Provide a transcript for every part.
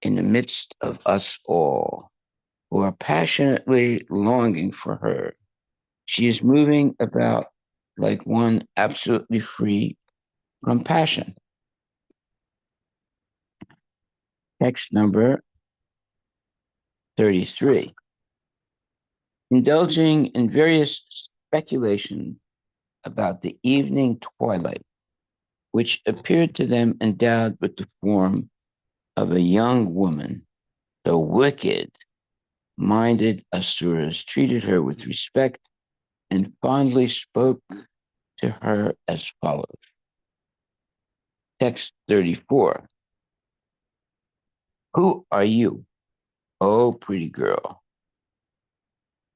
in the midst of us all who are passionately longing for her. She is moving about like one absolutely free from passion. Text number 33. Indulging in various speculations about the evening twilight, which appeared to them endowed with the form of a young woman, the wicked minded asuras treated her with respect and fondly spoke to her as follows. Text 34. Who are you, O pretty girl?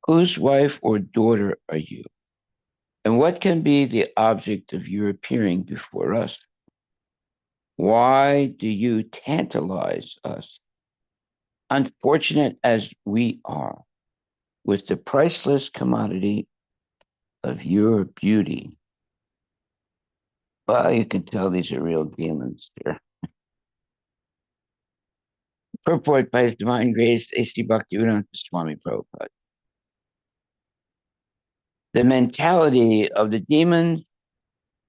Whose wife or daughter are you? And what can be the object of your appearing before us? Why do you tantalize us, unfortunate as we are, with the priceless commodity of your beauty? Well, you can tell these are real demons there. Purport by His Divine Grace, A.C. Bhaktivedanta Swami Prabhupada. The mentality of the demons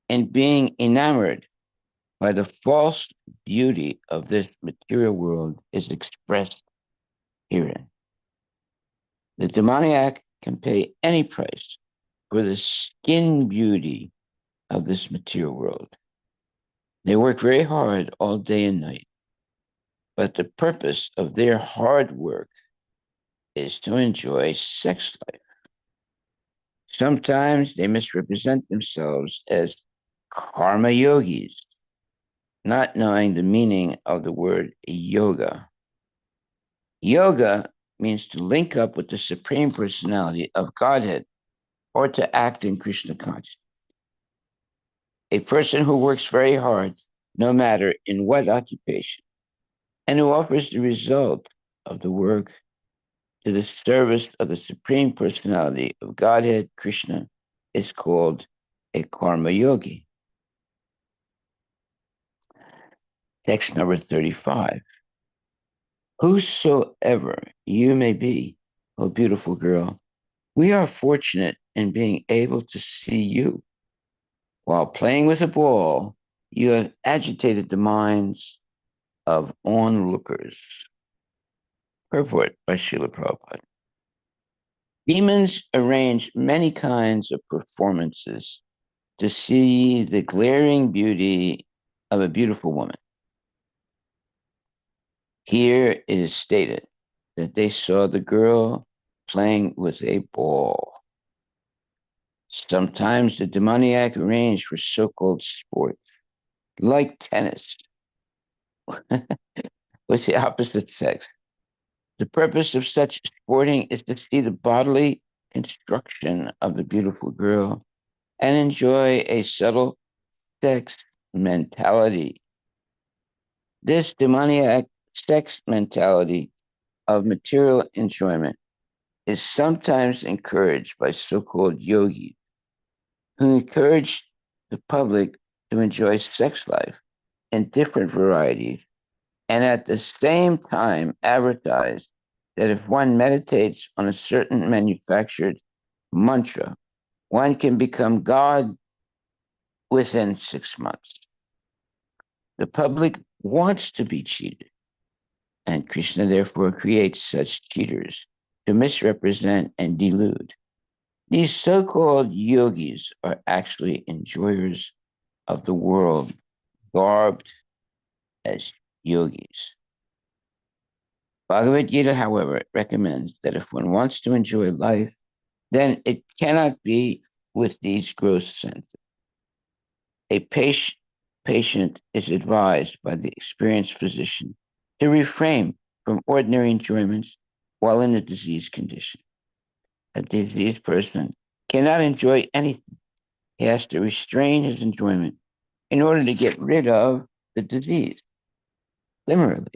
in being enamored by the false beauty of this material world is expressed herein. The demoniac can pay any price for the skin beauty of this material world. They work very hard all day and night, but the purpose of their hard work is to enjoy sex life. Sometimes they misrepresent themselves as karma yogis, not knowing the meaning of the word yoga. Yoga means to link up with the Supreme Personality of Godhead or to act in Krishna consciousness. A person who works very hard, no matter in what occupation, and who offers the result of the work to the service of the Supreme Personality of Godhead, Krishna, is called a karma yogi. Text number 35. Whosoever you may be, O beautiful girl, we are fortunate in being able to see you. While playing with a ball, you have agitated the minds of onlookers. Purport by Srila Prabhupada. Demons arrange many kinds of performances to see the glaring beauty of a beautiful woman. Here it is stated that they saw the girl playing with a ball. Sometimes the demoniac arranged for so-called sport, like tennis, with the opposite sex. The purpose of such sporting is to see the bodily construction of the beautiful girl and enjoy a subtle sex mentality. This demoniac sex mentality of material enjoyment is sometimes encouraged by so-called yogis who encourage the public to enjoy sex life in different varieties and at the same time advertise that if one meditates on a certain manufactured mantra, one can become God within 6 months. The public wants to be cheated, and Krishna therefore creates such cheaters to misrepresent and delude. These so-called yogis are actually enjoyers of the world, garbed as yogis. Bhagavad Gita, however, recommends that if one wants to enjoy life, then it cannot be with these gross senses. A patient is advised by the experienced physician to refrain from ordinary enjoyments while in a diseased condition. A diseased person cannot enjoy anything. He has to restrain his enjoyment in order to get rid of the disease. Similarly,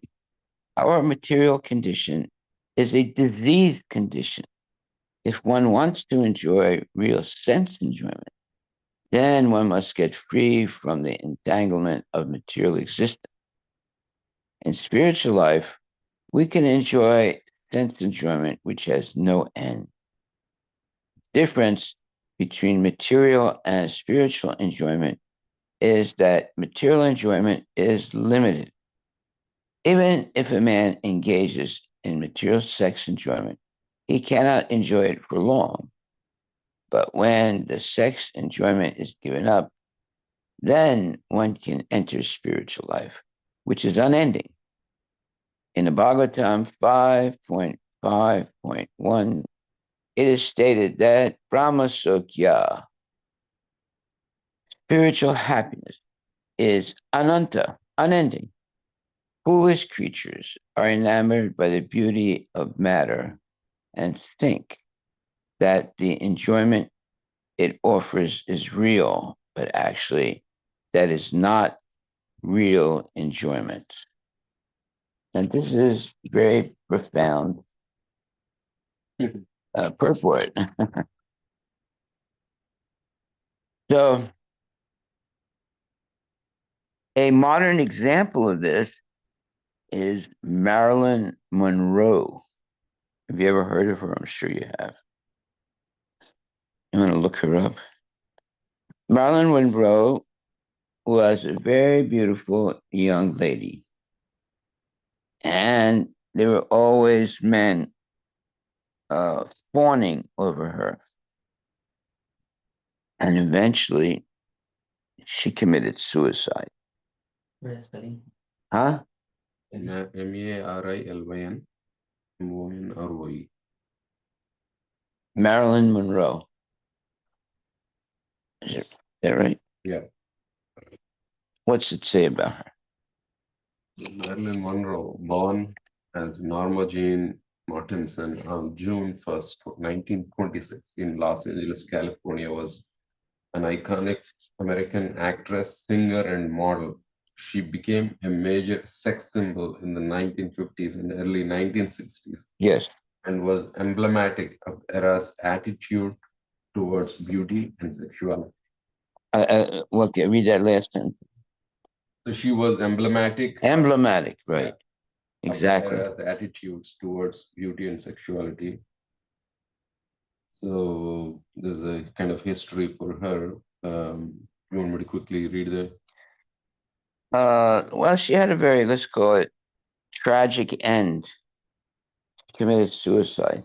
our material condition is a diseased condition. If one wants to enjoy real sense enjoyment, then one must get free from the entanglement of material existence. In spiritual life, We can enjoy sense enjoyment which has no end. Difference between material and spiritual enjoyment is that material enjoyment is limited. Even if a man engages in material sex enjoyment, he cannot enjoy it for long. But when the sex enjoyment is given up, then one can enter spiritual life, which is unending. In the Bhagavatam 5.5.1, it is stated that Brahma Sokya, spiritual happiness, is ananta, unending. Foolish creatures are enamored by the beauty of matter and think that the enjoyment it offers is real, but actually, that is not real enjoyment. And this is very profound purport. So, a modern example of this is Marilyn Monroe. Have you ever heard of her? I'm sure you have. I'm going to look her up. Marilyn Monroe was a very beautiful young lady. And there were always men fawning over her. And eventually, she committed suicide. Huh? Marilyn MONROE. Marilyn Monroe. Is that right? Yeah. What's it say about her? Marilyn Monroe, born as Norma Jean Martinson on June 1st, 1926, in Los Angeles, California, was an iconic American actress, singer, and model. She became a major sex symbol in the 1950s and early 1960s. Yes. And was emblematic of era's attitude towards beauty and sexuality. Okay, read that last sentence. So she was emblematic. Emblematic, right. Yeah, Exactly. of the attitudes towards beauty and sexuality. So there's a kind of history for her. You want me to quickly read the? Well, she had a very, let's call it, tragic end. She committed suicide.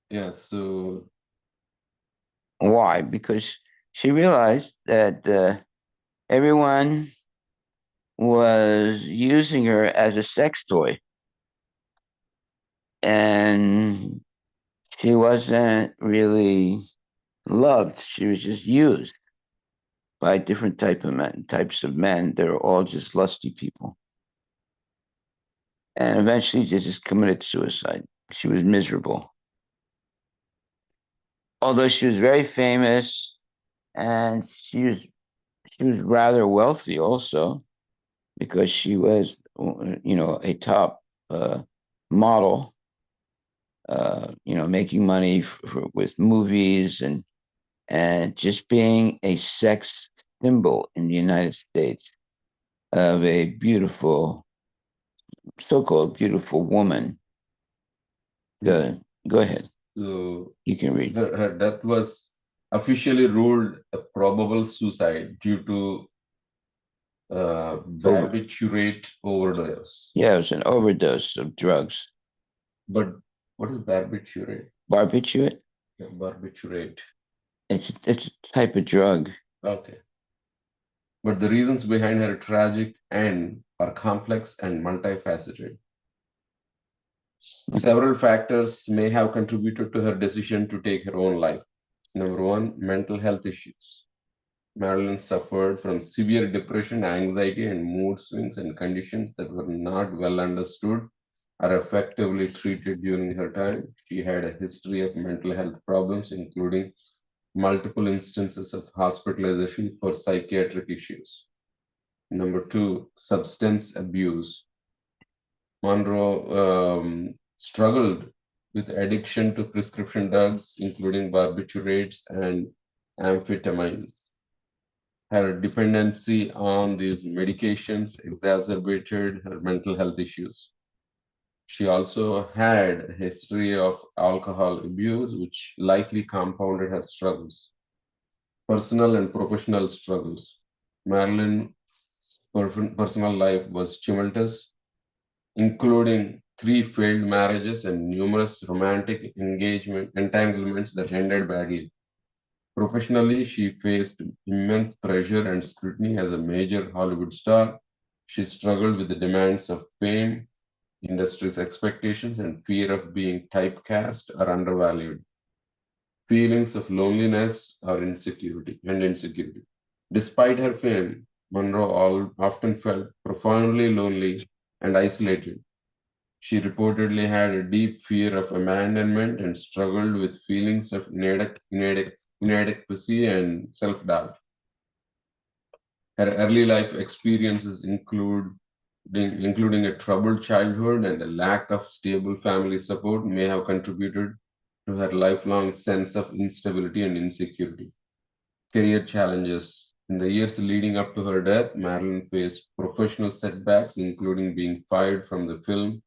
Yeah. So Why? Because she realized that everyone was using her as a sex toy. And she wasn't really loved. She was just used by different types of men. They were all just lusty people. And eventually she just committed suicide. She was miserable. Although she was very famous and she was rather wealthy also because she was a top model, making money with movies and just being a sex symbol in the United States of a beautiful, so-called beautiful woman. Go ahead. So You can read. her death was officially ruled a probable suicide due to barbiturate overdose. Yeah, it was an overdose of drugs. But what is barbiturate? Barbiturate? Yeah, barbiturate. It's a type of drug. Okay. But the reasons behind her tragic end are complex and multifaceted. Several factors may have contributed to her decision to take her own life. Number one, mental health issues. Marilyn suffered from severe depression, anxiety, and mood swings and conditions that were not well understood or effectively treated during her time. She had a history of mental health problems, including multiple instances of hospitalization for psychiatric issues. Number two, substance abuse. Monroe struggled with addiction to prescription drugs, including barbiturates and amphetamines. Her dependency on these medications exacerbated her mental health issues. She also had a history of alcohol abuse, which likely compounded her struggles, personal and professional struggles. Marilyn's personal life was tumultuous, including three failed marriages and numerous romantic entanglements that ended badly. Professionally, she faced immense pressure and scrutiny as a major Hollywood star. She struggled with the demands of fame, industry's expectations, and fear of being typecast or undervalued. Feelings of loneliness or insecurity. Despite her fame, often felt profoundly lonely and isolated. She reportedly had a deep fear of abandonment and struggled with feelings of inadequacy and self doubt. Her early life experiences including a troubled childhood and a lack of stable family support, may have contributed to her lifelong sense of instability and insecurity. Career challenges. In the years leading up to her death, Marilyn faced professional setbacks, including being fired from the film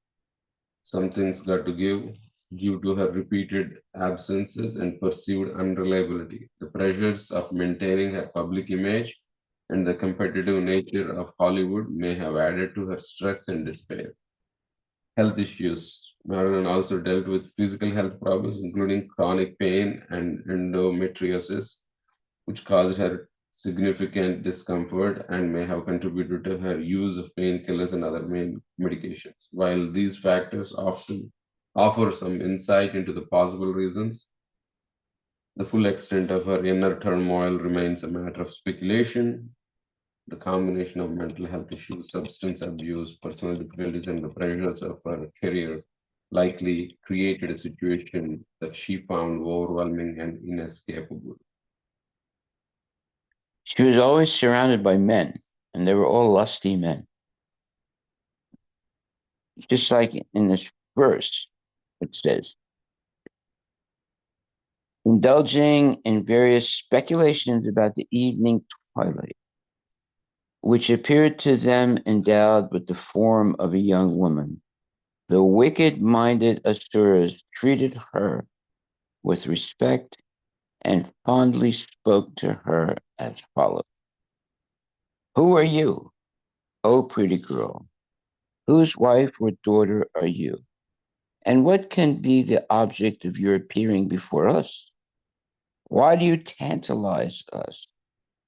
Something's Got to Give due to her repeated absences and perceived unreliability. The pressures of maintaining her public image and the competitive nature of Hollywood may have added to her stress and despair. Health issues. Marilyn also dealt with physical health problems, including chronic pain and endometriosis, which caused her significant discomfort and may have contributed to her use of painkillers and other medications. While these factors often offer some insight into the possible reasons, the full extent of her inner turmoil remains a matter of speculation. The combination of mental health issues, substance abuse, personal difficulties, and the pressures of her career likely created a situation that she found overwhelming and inescapable. She was always surrounded by men, and they were all lusty men. Just like in this verse, it says, indulging in various speculations about the evening twilight, which appeared to them endowed with the form of a young woman. The wicked minded Asuras treated her with respect and fondly spoke to her as follows: Who are you, O pretty girl? Whose wife or daughter are you? And what can be the object of your appearing before us? Why do you tantalize us,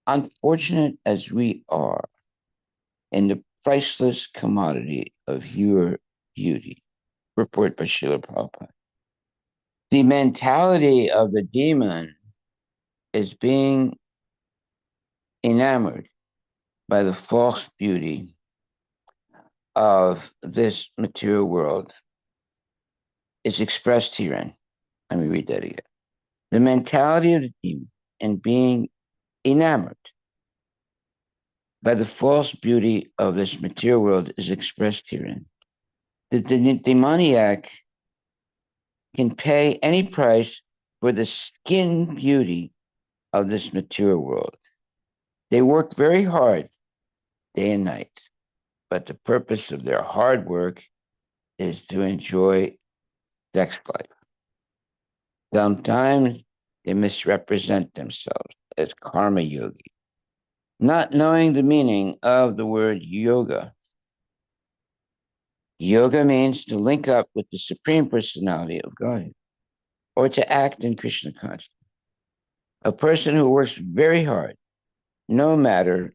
unfortunate as we are, in the priceless commodity of your beauty? Report by Srila Prabhupada. The mentality of the demon is being enamored by the false beauty of this material world. It's expressed herein. Let me read that again. The mentality of the demon and being enamored by the false beauty of this material world is expressed herein. The demoniac can pay any price for the skin beauty of this material world. They work very hard day and night, but the purpose of their hard work is to enjoy sex life. Sometimes they misrepresent themselves as karma yogi, not knowing the meaning of the word yoga. Yoga means to link up with the Supreme Personality of God or to act in Krishna consciousness. A person who works very hard, no matter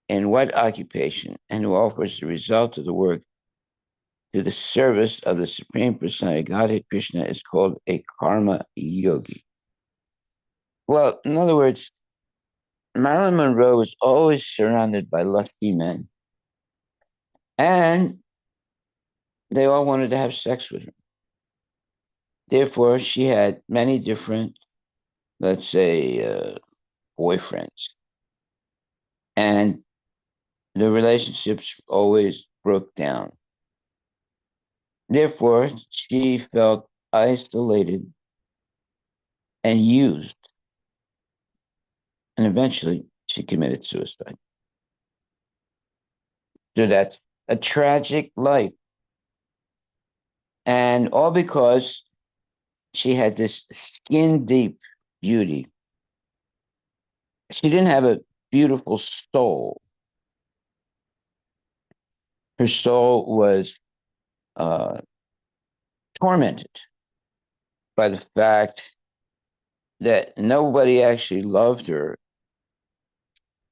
in what occupation, and who offers the result of the work to the service of the Supreme Personality of Godhead Krishna is called a karma yogi. Well, in other words, Marilyn Monroe was always surrounded by lusty men, and they all wanted to have sex with her. Therefore, she had many different, let's say, boyfriends, and the relationships always broke down. Therefore, she felt isolated and used, and eventually she committed suicide. So that's a tragic life And all because she had this skin deep beauty. She didn't have a beautiful soul. Her soul was uh, tormented by the fact that nobody actually loved her.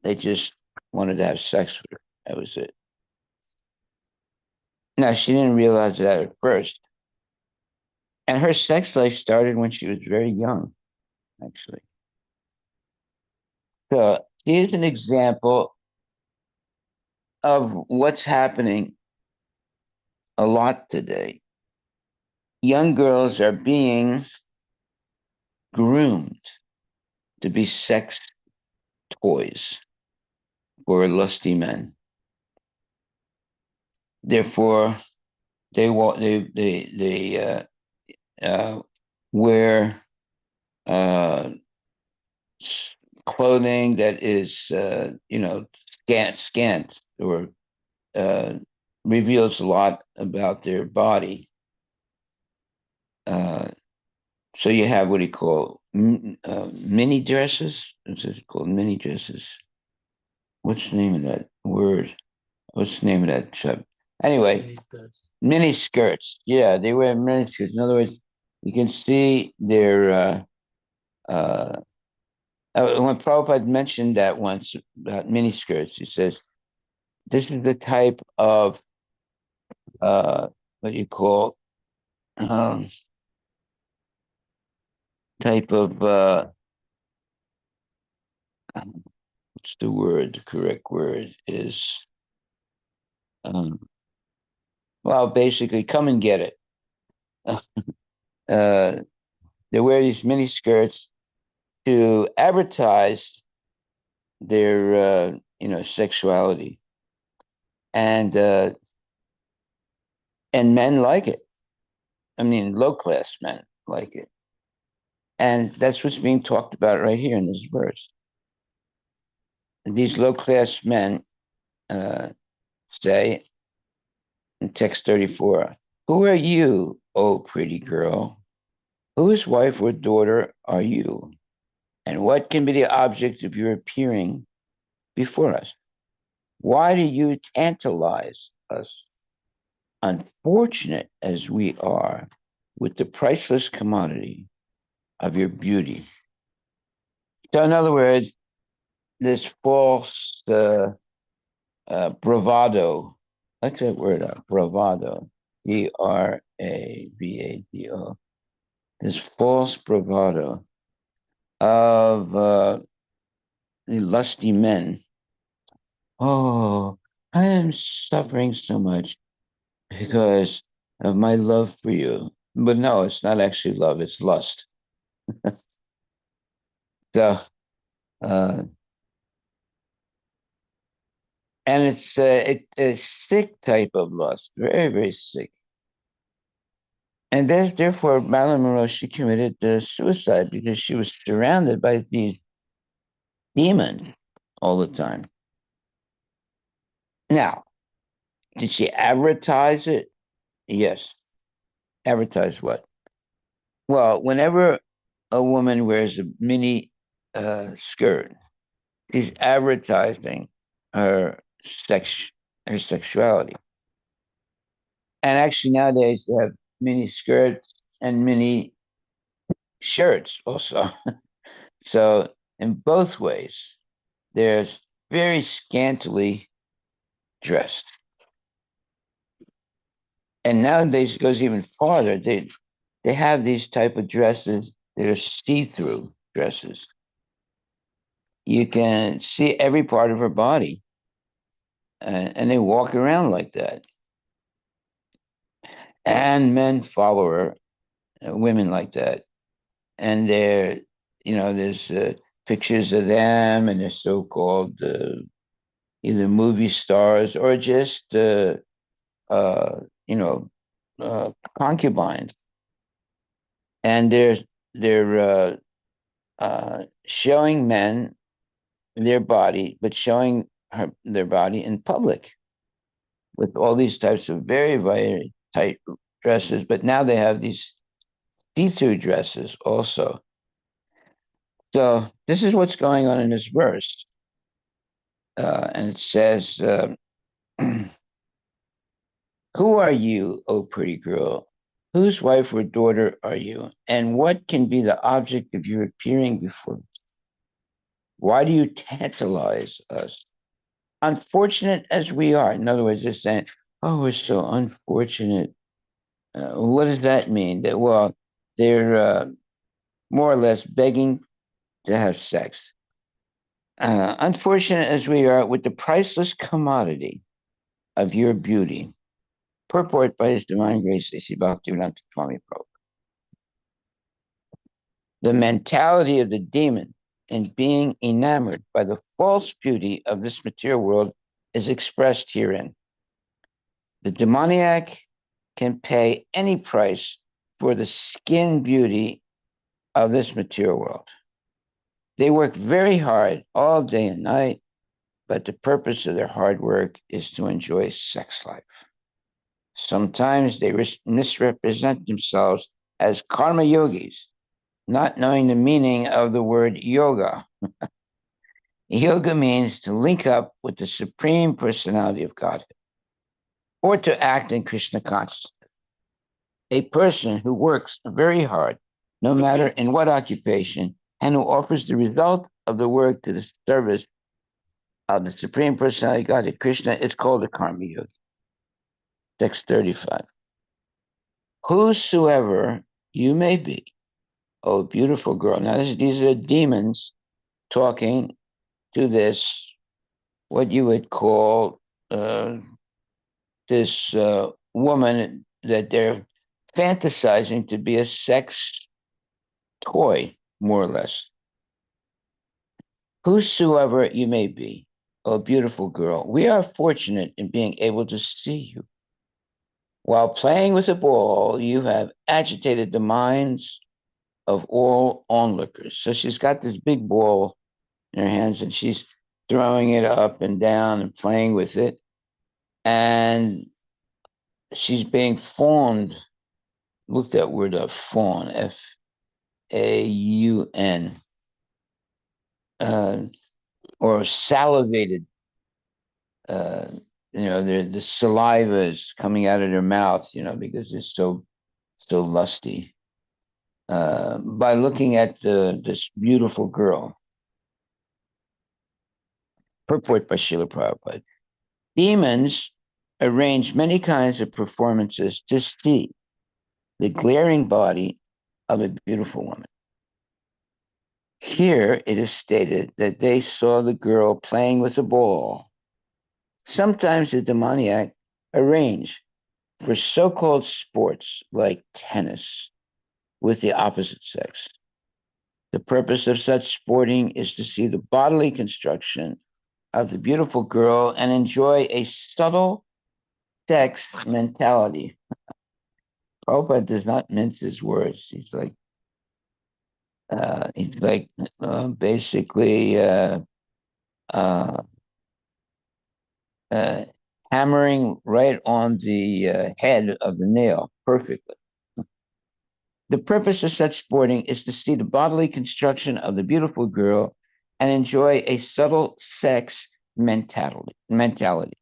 They just wanted to have sex with her. That was it. Now, she didn't realize that at first. And her sex life started when she was very young, actually. So here's an example of what's happening a lot today. Young girls are being groomed to be sex toys for lusty men. Therefore, they wear uh, clothing that is scant or uh, reveals a lot about their body. Uh, so you have what he call mini dresses. What's it called? Mini dresses. What's the name of that word? What's the name of that sub? Anyway, mini skirts. Yeah, they wear mini skirts. In other words, you can see their. Uh, when Prabhupada mentioned that once about mini skirts, he says this is the type of what do you call um, type of what's the word? The correct word is um, well, basically, come and get it. Uh, they wear these mini skirts to advertise their sexuality, and and men like it. I mean, low class men like it, and that's what's being talked about right here in this verse. These low class men uh, say in text 34, "Who are you, O pretty girl? Whose wife or daughter are you? And what can be the object of your appearing before us? Why do you tantalize us, unfortunate as we are, with the priceless commodity of your beauty?" So, in other words, this false bravado, what's that word? Bravado, Bravado, this false bravado of the lusty men. Oh, I am suffering so much because of my love for you. But no, it's not actually love, it's lust. So, uh, and it's a sick type of lust, very, very sick. And therefore, Marilyn Monroe, she committed suicide because she was surrounded by these demons all the time. Now, did she advertise it? Yes. Advertise what? Well, whenever a woman wears a mini skirt, she's advertising her sex, her sexuality. And actually, nowadays they have mini skirts and mini shirts also. So in both ways, they're very scantily dressed. And nowadays it goes even farther. They have these type of dresses that are see-through dresses. You can see every part of her body, and they walk around like that. And men follow her, women like that, and there's pictures of them and their so-called either movie stars or just uh, you know concubines, and they're showing men their body, but showing their body in public with all these types of very, very tight dresses, but now they have these see-through dresses also. So this is what's going on in this verse. And it says, who are you, O pretty girl? Whose wife or daughter are you? And what can be the object of your appearing before us? Why do you tantalize us? Unfortunate as we are. In other words, they're saying, oh, we're so unfortunate. What does that mean? That, well, they're more or less begging to have sex. Unfortunate as we are with the priceless commodity of your beauty. Purport by His Divine Grace, A.C. Bhaktivedanta Swami Prabhupada. The mentality of the demon in being enamored by the false beauty of this material world is expressed herein. The demoniac can pay any price for the skin beauty of this material world. They work very hard all day and night, but the purpose of their hard work is to enjoy sex life. Sometimes they misrepresent themselves as karma yogis, not knowing the meaning of the word yoga. Yoga means to link up with the Supreme Personality of Godhead, or to act in Krishna consciousness. A person who works very hard, no matter in what occupation, and who offers the result of the work to the service of the Supreme Personality of Godhead, Krishna, is called a karma yogi. Text 35. Whosoever you may be, oh beautiful girl. Now these are demons talking to this, what you would call this woman that they're fantasizing to be a sex toy, more or less. Whosoever you may be, oh beautiful girl, we are fortunate in being able to see you. While playing with a ball, you have agitated the minds of all onlookers. So she's got this big ball in her hands and she's throwing it up and down and playing with it. And she's being fawned. Look that word up, fawn, F-A-U-N, or salivated. The saliva is coming out of their mouth, because they're so lusty. By looking at this beautiful girl. Purport by Srila Prabhupada. Demons arrange many kinds of performances to see the glaring body of a beautiful woman. Here it is stated that they saw the girl playing with a ball. Sometimes the demoniac arrange for so-called sports like tennis with the opposite sex. The purpose of such sporting is to see the bodily construction of the beautiful girl and enjoy a subtle sex mentality. Prabhupada does not mince his words. He's like basically hammering right on the head of the nail perfectly. The purpose of such sporting is to see the bodily construction of the beautiful girl and enjoy a subtle sex mentality.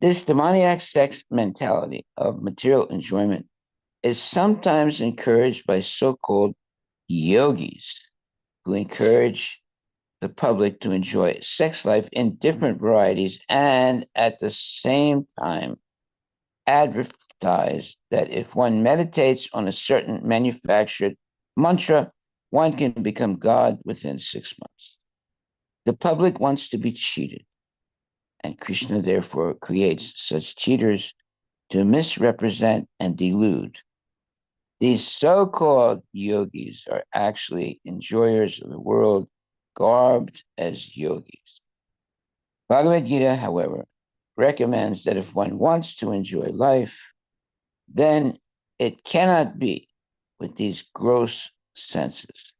This demoniac sex mentality of material enjoyment is sometimes encouraged by so-called yogis who encourage the public to enjoy sex life in different varieties and at the same time advertise that if one meditates on a certain manufactured mantra, one can become God within 6 months. The public wants to be cheated, and Krishna therefore creates such cheaters to misrepresent and delude. These so-called yogis are actually enjoyers of the world, garbed as yogis. Bhagavad Gita, however, recommends that if one wants to enjoy life, then it cannot be with these gross senses.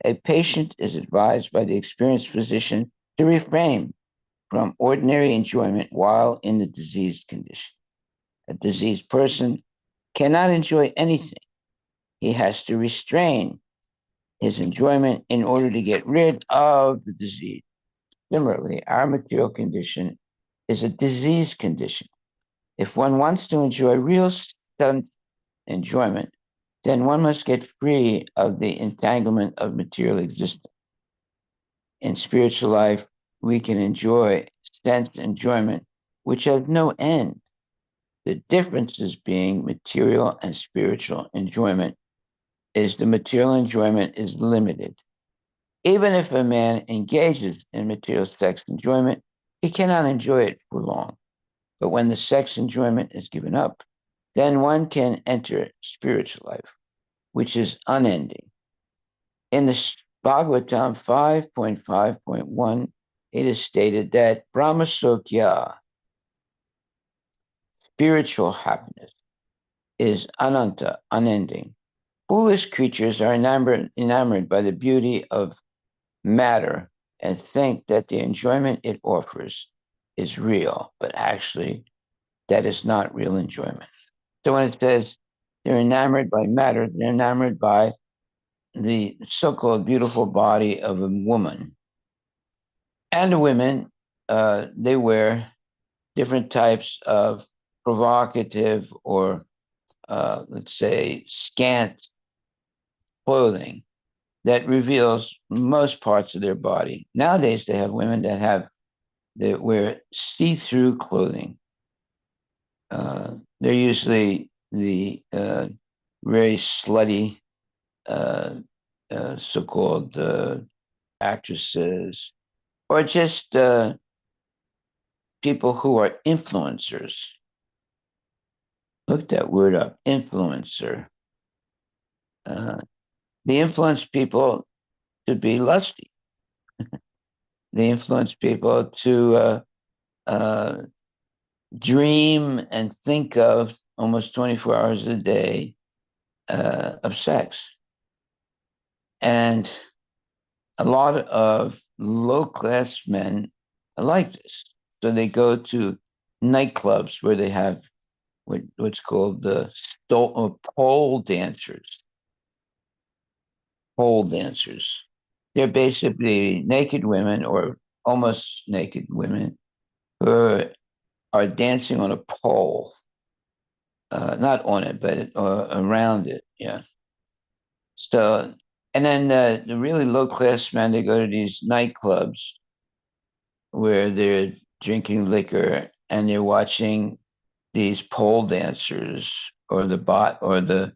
A patient is advised by the experienced physician to refrain from ordinary enjoyment while in the diseased condition. A diseased person cannot enjoy anything. He has to restrain his enjoyment in order to get rid of the disease. Similarly, our material condition is a disease condition. If one wants to enjoy real sense enjoyment, then one must get free of the entanglement of material existence. In spiritual life, we can enjoy sense enjoyment, which has no end. The differences being material and spiritual enjoyment is the material enjoyment is limited. Even if a man engages in material sex enjoyment, he cannot enjoy it for long. But when the sex enjoyment is given up, then one can enter spiritual life, which is unending. In the Bhagavatam 5.5.1, it is stated that Brahmasokya, spiritual happiness, is ananta, unending. Foolish creatures are enamored by the beauty of matter and think that the enjoyment it offers is real, but actually, that is not real enjoyment. So when it says they're enamored by matter, they're enamored by the so-called beautiful body of a woman. And the women, they wear different types of provocative or, let's say, scant clothing that reveals most parts of their body. Nowadays, they have women that wear see-through clothing. They're usually the very slutty uh, so-called actresses, or just people who are influencers. Look that word up, influencer. Uh, they influence people to be lusty. They influence people to uh, dream and think of almost 24 hours a day of sex. And a lot of low class men are like this. So they go to nightclubs where they have what's called the pole dancers. Pole dancers. They're basically naked women or almost naked women who are dancing on a pole, not on it, but around it. Yeah. So, and then the really low class men, they go to these nightclubs where they're drinking liquor and they're watching these pole dancers or the bot or the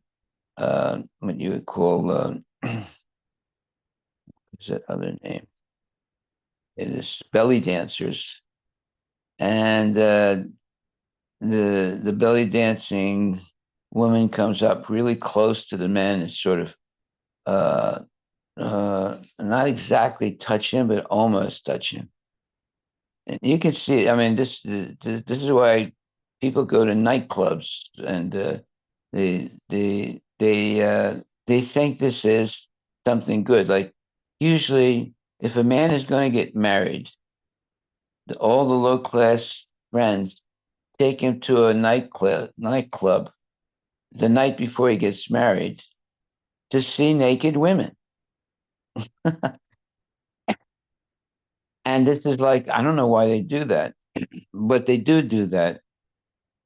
what you would call what's that other name? It is belly dancers, and the belly dancing woman comes up really close to the men and sort of uh, not exactly touch him, but almost touch him. And you can see. I mean, this is why people go to nightclubs and they think this is something good. Like usually, if a man is going to get married, all the low class friends take him to a nightclub the night before he gets married to see naked women. And this is like, I don't know why they do that, but they do that.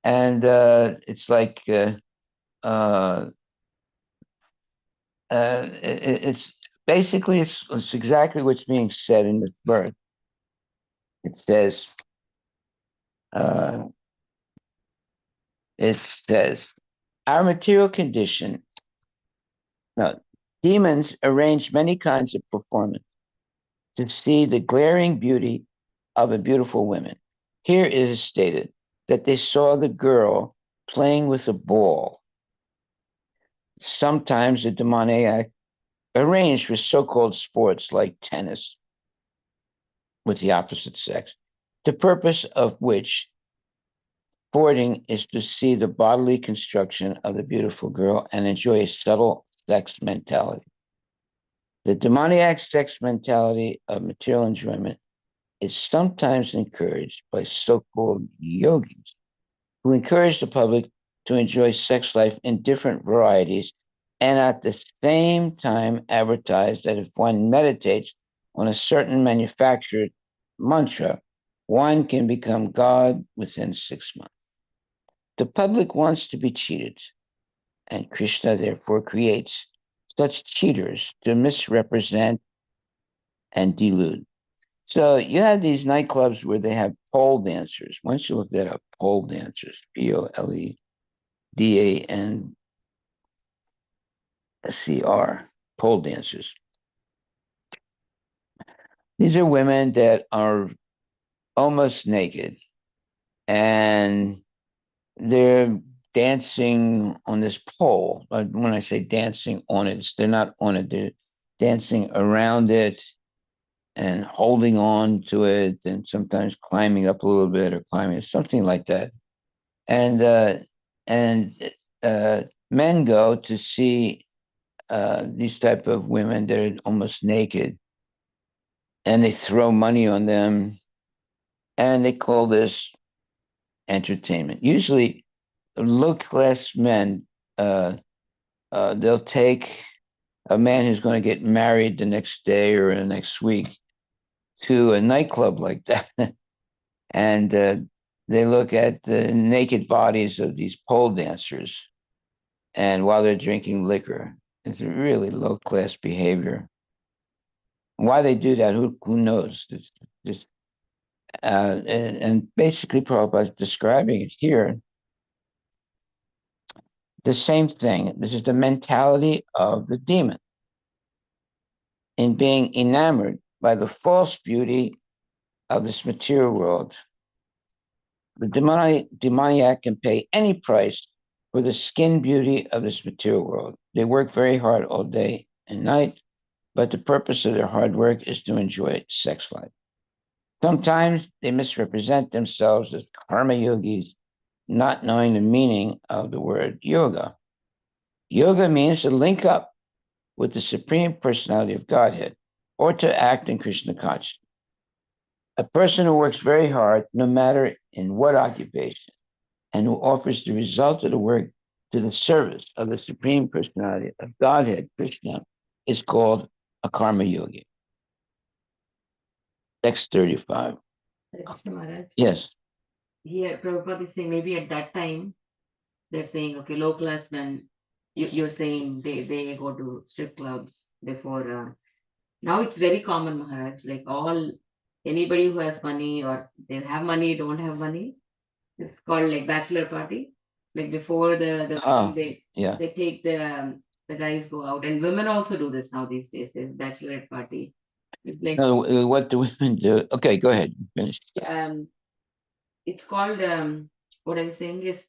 And it's like, uh, it's basically, it's exactly what's being said in this verse. It says, uh, it says, our material condition, no, demons arrange many kinds of performance to see the glaring beauty of a beautiful woman. Here it is stated that they saw the girl playing with a ball. Sometimes the demoniac arranged with so-called sports like tennis with the opposite sex, the purpose of which sporting is to see the bodily construction of the beautiful girl and enjoy a subtle sex mentality. The demoniac sex mentality of material enjoyment is sometimes encouraged by so-called yogis who encourage the public to enjoy sex life in different varieties, and at the same time advertise that if one meditates on a certain manufactured mantra, one can become God within 6 months. The public wants to be cheated, and Krishna therefore creates such cheaters to misrepresent and delude. So you have these nightclubs where they have pole dancers. Once you look that up, pole dancers, POLEDANCR, pole dancers. These are women that are almost naked and they're dancing on this pole. When I say dancing on it, they're not on it, they're dancing around it and holding on to it and sometimes climbing up a little bit or climbing, something like that. And and men go to see these type of women that are almost naked, and they throw money on them, and they call this entertainment. Usually, low class men, they'll take a man who's going to get married the next day or the next week to a nightclub like that, and they look at the naked bodies of these pole dancers, and while they're drinking liquor, it's a really low class behavior. Why they do that, who knows? It's just and basically Prabhupada's describing it here. The same thing. This is the mentality of the demon in being enamored by the false beauty of this material world. The demoniac can pay any price for the skin beauty of this material world. They work very hard all day and night, but the purpose of their hard work is to enjoy sex life. Sometimes they misrepresent themselves as karma yogis, not knowing the meaning of the word yoga. Yoga means to link up with the Supreme Personality of Godhead or to act in Krishna consciousness. A person who works very hard, no matter in what occupation, and who offers the result of the work to the service of the Supreme Personality of Godhead, Krishna, is called a karma yogi. Text 35. Maharaj. Yes. Here, Prabhupada is saying maybe at that time they're saying, okay, low class men, you're saying they go to strip clubs before. Now it's very common, Maharaj. Like anybody who has money or they have money, don't have money, it's called like bachelor party. Like before the Oh, they yeah. they take the guys go out, and women also do this now these days. There's bachelorette party. It's like No, what do women do? Okay, go ahead. Finish. it's called what I'm saying is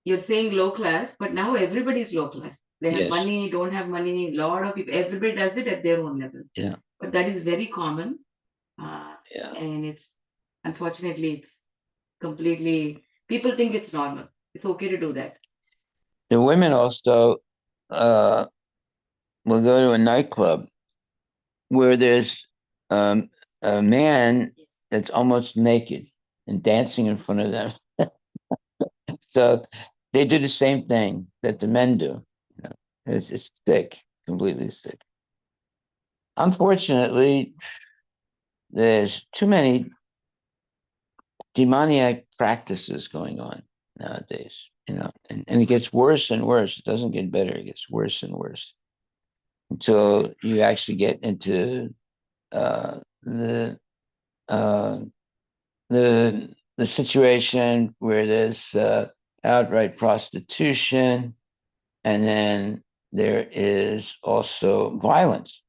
you're saying low class, but now everybody's low class. They have Yes. money, don't have money. A lot of people, everybody does it at their own level. Yeah. But that is very common, Yeah. and unfortunately it's completely. People think it's normal. It's okay to do that. The women also uh, will go to a nightclub where there's a man Yes. that's almost naked and dancing in front of them. So they do the same thing that the men do. You know, it's sick, completely sick. Unfortunately, there's too many demoniac practices going on nowadays, and it gets worse and worse. It doesn't get better, it gets worse and worse until you actually get into uh, the uh, the situation where there's outright prostitution, and then there is also violence.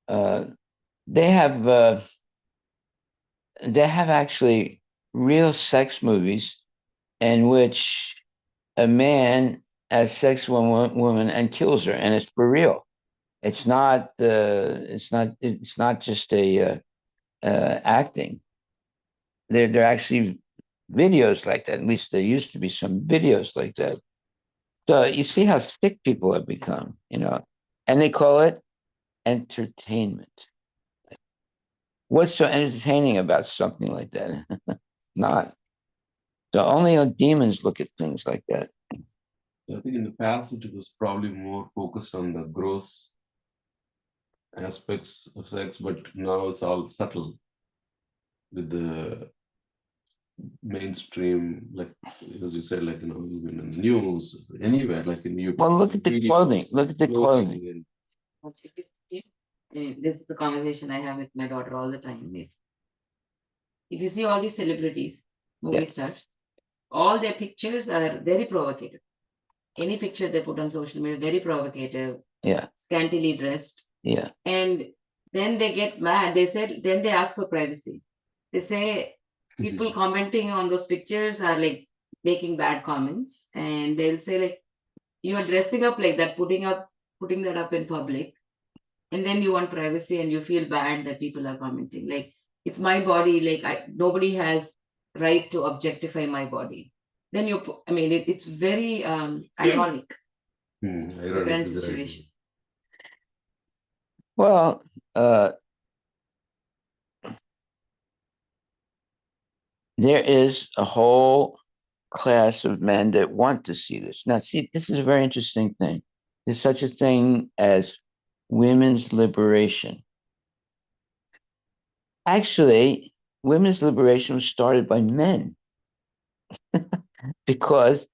Uh, they have actually real sex movies in which a man has sex with a woman and kills her, and it's for real. It's not just a acting. There are actually videos like that. At least there used to be some videos like that. So you see how sick people have become, and they call it entertainment. What's so entertaining about something like that? Not. So only demons look at things like that. I think in the past it was probably more focused on the gross aspects of sex, but now it's all subtle with the mainstream, like as you said, like even in the news, anywhere, like in YouTube. Well, look at the clothing. Look at the clothing. And This is the conversation I have with my daughter all the time. If you see all these celebrities, movie stars, all their pictures are very provocative. Any picture they put on social media, very provocative, Yeah, scantily dressed. yeah. And then they get mad. Then they ask for privacy. They say people commenting on those pictures are like making bad comments. And they'll say, like, you are dressing up like that, putting that up in public. And then you want privacy and you feel bad that people are commenting. Like, it's my body, like nobody has right to objectify my body. Then it's very ironic, the ironic current is the right situation. Well, there is a whole class of men that want to see this. Now, see, this is a very interesting thing. There's such a thing as women's liberation. Actually, women's liberation was started by men because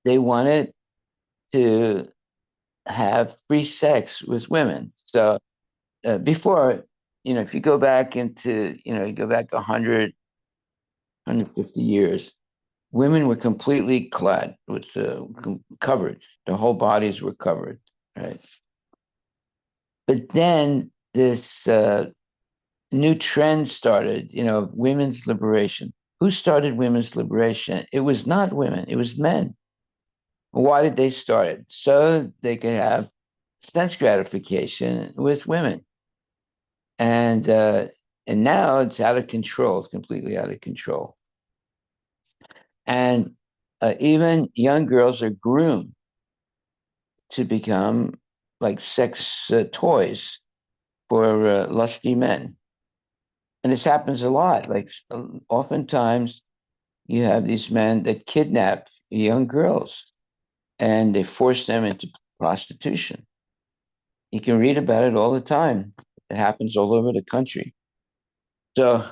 they wanted to have free sex with women. So before, if you go back you go back 100, 150 years, women were completely clad with covered. Their whole bodies were covered, right? But then this new trend started, women's liberation. Who started women's liberation? It was not women, it was men. Why did they start it? So they could have sense gratification with women. And now it's out of control. It's completely out of control. And even young girls are groomed to become like sex toys for lusty men. And this happens a lot. Like oftentimes you have these men that kidnap young girls and they force them into prostitution. You can read about it all the time. It happens all over the country. So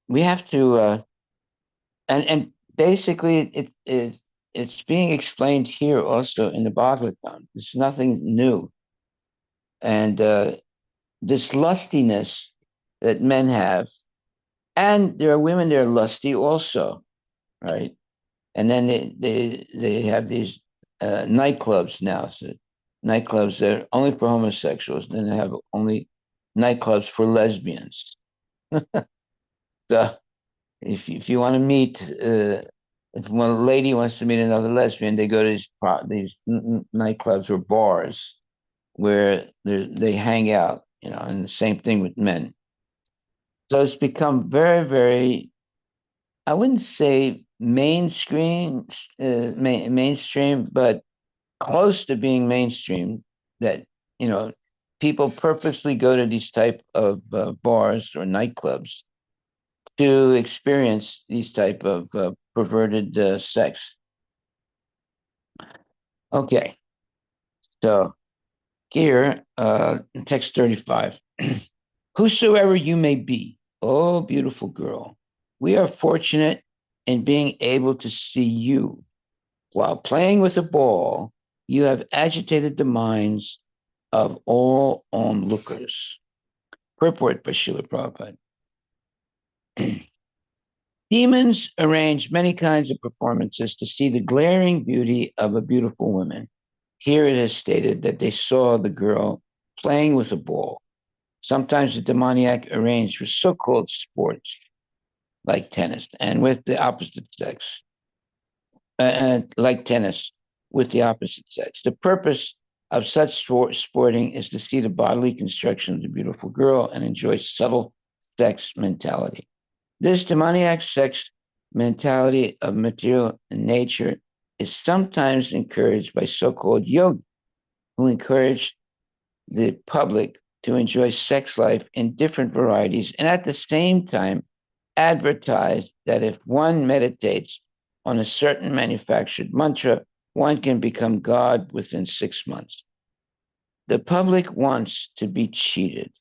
we have to, and basically it's being explained here also in the Bhagavatam. It's nothing new, and this lustiness that men have, and there are women that are lusty also, right? And then they have these nightclubs now. So nightclubs that are only for homosexuals. Then they have only nightclubs for lesbians. So if you want to meet, if one lady wants to meet another lesbian, they go to these nightclubs or bars where they hang out. And the same thing with men. So it's become very, very, I wouldn't say mainstream, but close to being mainstream. That people purposely go to these type of bars or nightclubs to experience these type of perverted sex. Okay, so here, in text 35, whosoever you may be, oh beautiful girl, we are fortunate in being able to see you. While playing with a ball, you have agitated the minds of all onlookers. Purport by Srila Prabhupada. Demons arrange many kinds of performances to see the glaring beauty of a beautiful woman. Here it is stated that they saw the girl playing with a ball. Sometimes the demoniac arranged for so-called sports like tennis and with the opposite sex, like tennis with the opposite sex. The purpose of such sporting is to see the bodily construction of the beautiful girl and enjoy subtle sex mentality. This demoniac sex mentality of material nature is sometimes encouraged by so-called yogis who encourage the public to enjoy sex life in different varieties and at the same time advertised that if one meditates on a certain manufactured mantra, one can become God within 6 months. The public wants to be cheated,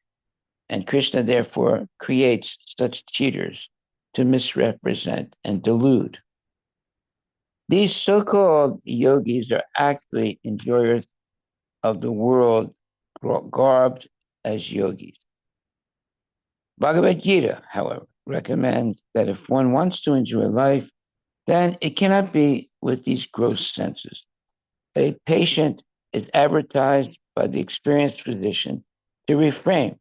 and Krishna therefore creates such cheaters to misrepresent and delude. These so-called yogis are actually enjoyers of the world garbed as yogis. Bhagavad Gita, however, recommends that if one wants to enjoy life, then it cannot be with these gross senses. A patient is advertised by the experienced physician to refrain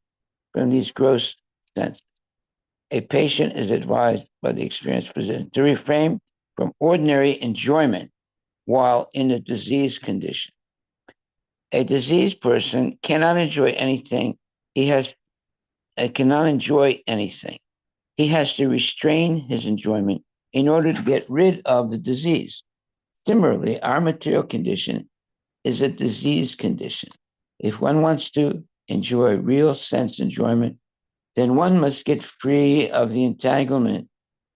from these gross senses. A patient is advised by the experienced physician to refrain from ordinary enjoyment while in a diseased condition. A diseased person cannot enjoy anything. Cannot enjoy anything. He has to restrain his enjoyment in order to get rid of the disease. Similarly, our material condition is a diseased condition. If one wants to enjoy real sense enjoyment, then one must get free of the entanglement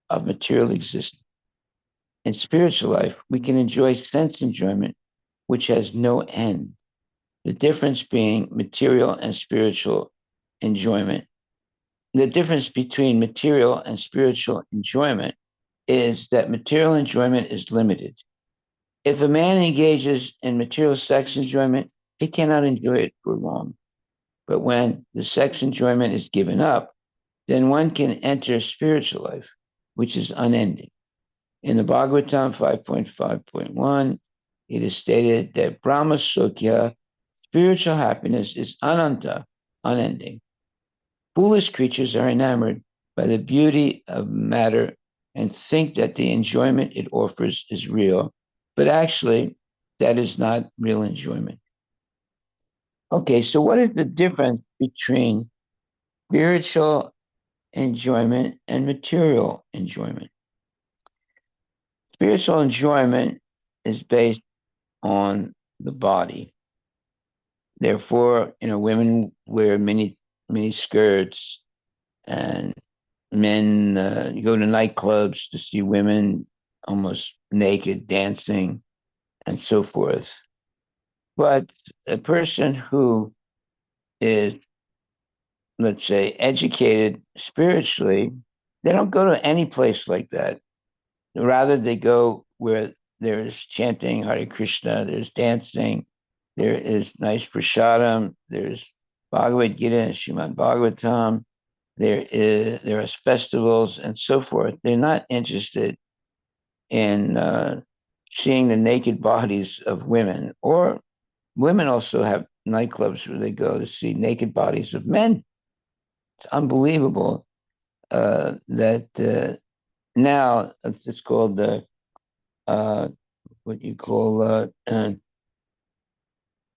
of material existence. In spiritual life, we can enjoy sense enjoyment, which has no end. The difference being material and spiritual enjoyment. The difference between material and spiritual enjoyment is that material enjoyment is limited. If a man engages in material sex enjoyment, he cannot enjoy it for long. But when the sex enjoyment is given up, then one can enter spiritual life, which is unending. In the Bhagavatam 5.5.1, it is stated that Brahma Sukya, spiritual happiness, is ananta, unending. Foolish creatures are enamored by the beauty of matter and think that the enjoyment it offers is real, but actually, that is not real enjoyment. Okay, so what is the difference between spiritual enjoyment and material enjoyment? Spiritual enjoyment is based on the body. Therefore, women wear mini skirts, and men go to nightclubs to see women almost naked dancing and so forth. But a person who is, let's say, educated spiritually, they don't go to any place like that. Rather, they go where there is chanting Hare Krishna, there's dancing, there is nice prasadam, there's Bhagavad Gita and Srimad Bhagavatam, there are festivals and so forth. They're not interested in seeing the naked bodies of women, or women also have nightclubs where they go to see naked bodies of men. It's unbelievable that now it's called what you call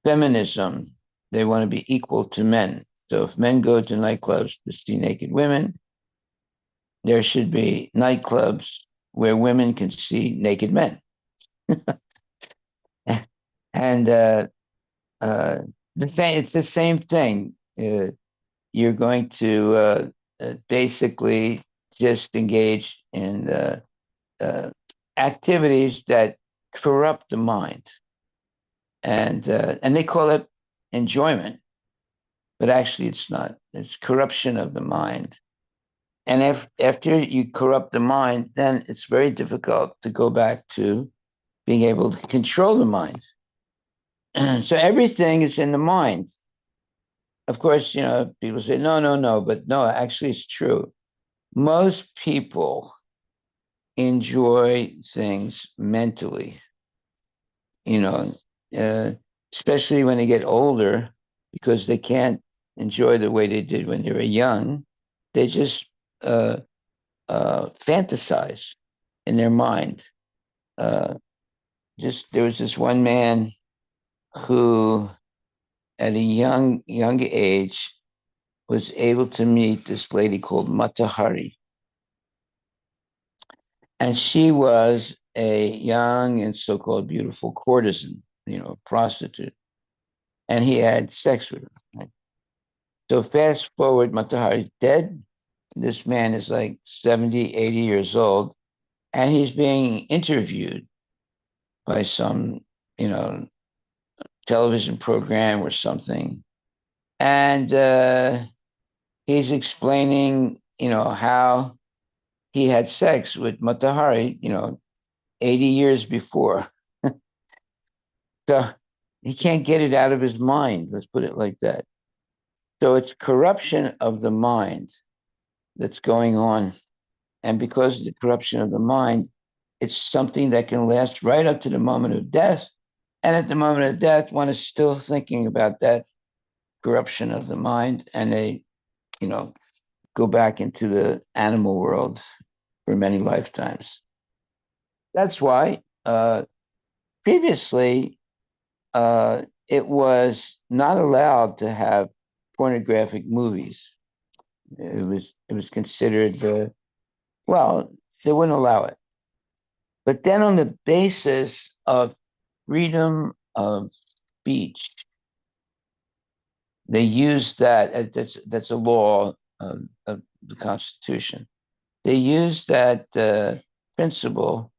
feminism. They want to be equal to men. So if men go to nightclubs to see naked women, there should be nightclubs where women can see naked men. And it's the same thing. You're going to basically just engage in activities that corrupt the mind, and they call it enjoyment, but actually it's not. It's corruption of the mind. And after you corrupt the mind, then it's very difficult to go back to being able to control the mind. So everything is in the mind. Of course, people say, no, no, no, but no, actually it's true. Most people enjoy things mentally, you know, uh, especially when they get older, because they can't enjoy the way they did when they were young. They just fantasize in their mind. Uh, there was this one man who, at a young age, was able to meet this lady called Matahari. And she was a young and so-called beautiful courtesan, prostitute. And he had sex with her. Right? So fast forward, Matahari's dead. This man is like 70, 80 years old, and he's being interviewed by some, television program or something. And he's explaining, how he had sex with Matahari, 80 years before. So he can't get it out of his mind. Let's put it like that. So it's corruption of the mind that's going on. And because of the corruption of the mind, it's something that can last right up to the moment of death. And at the moment of death, one is still thinking about that corruption of the mind, and they, you know, go back into the animal world for many lifetimes. That's why previously it was not allowed to have pornographic movies. It was considered well, they wouldn't allow it. But then on the basis of freedom of speech, they used that that's a law of the Constitution. They used that principle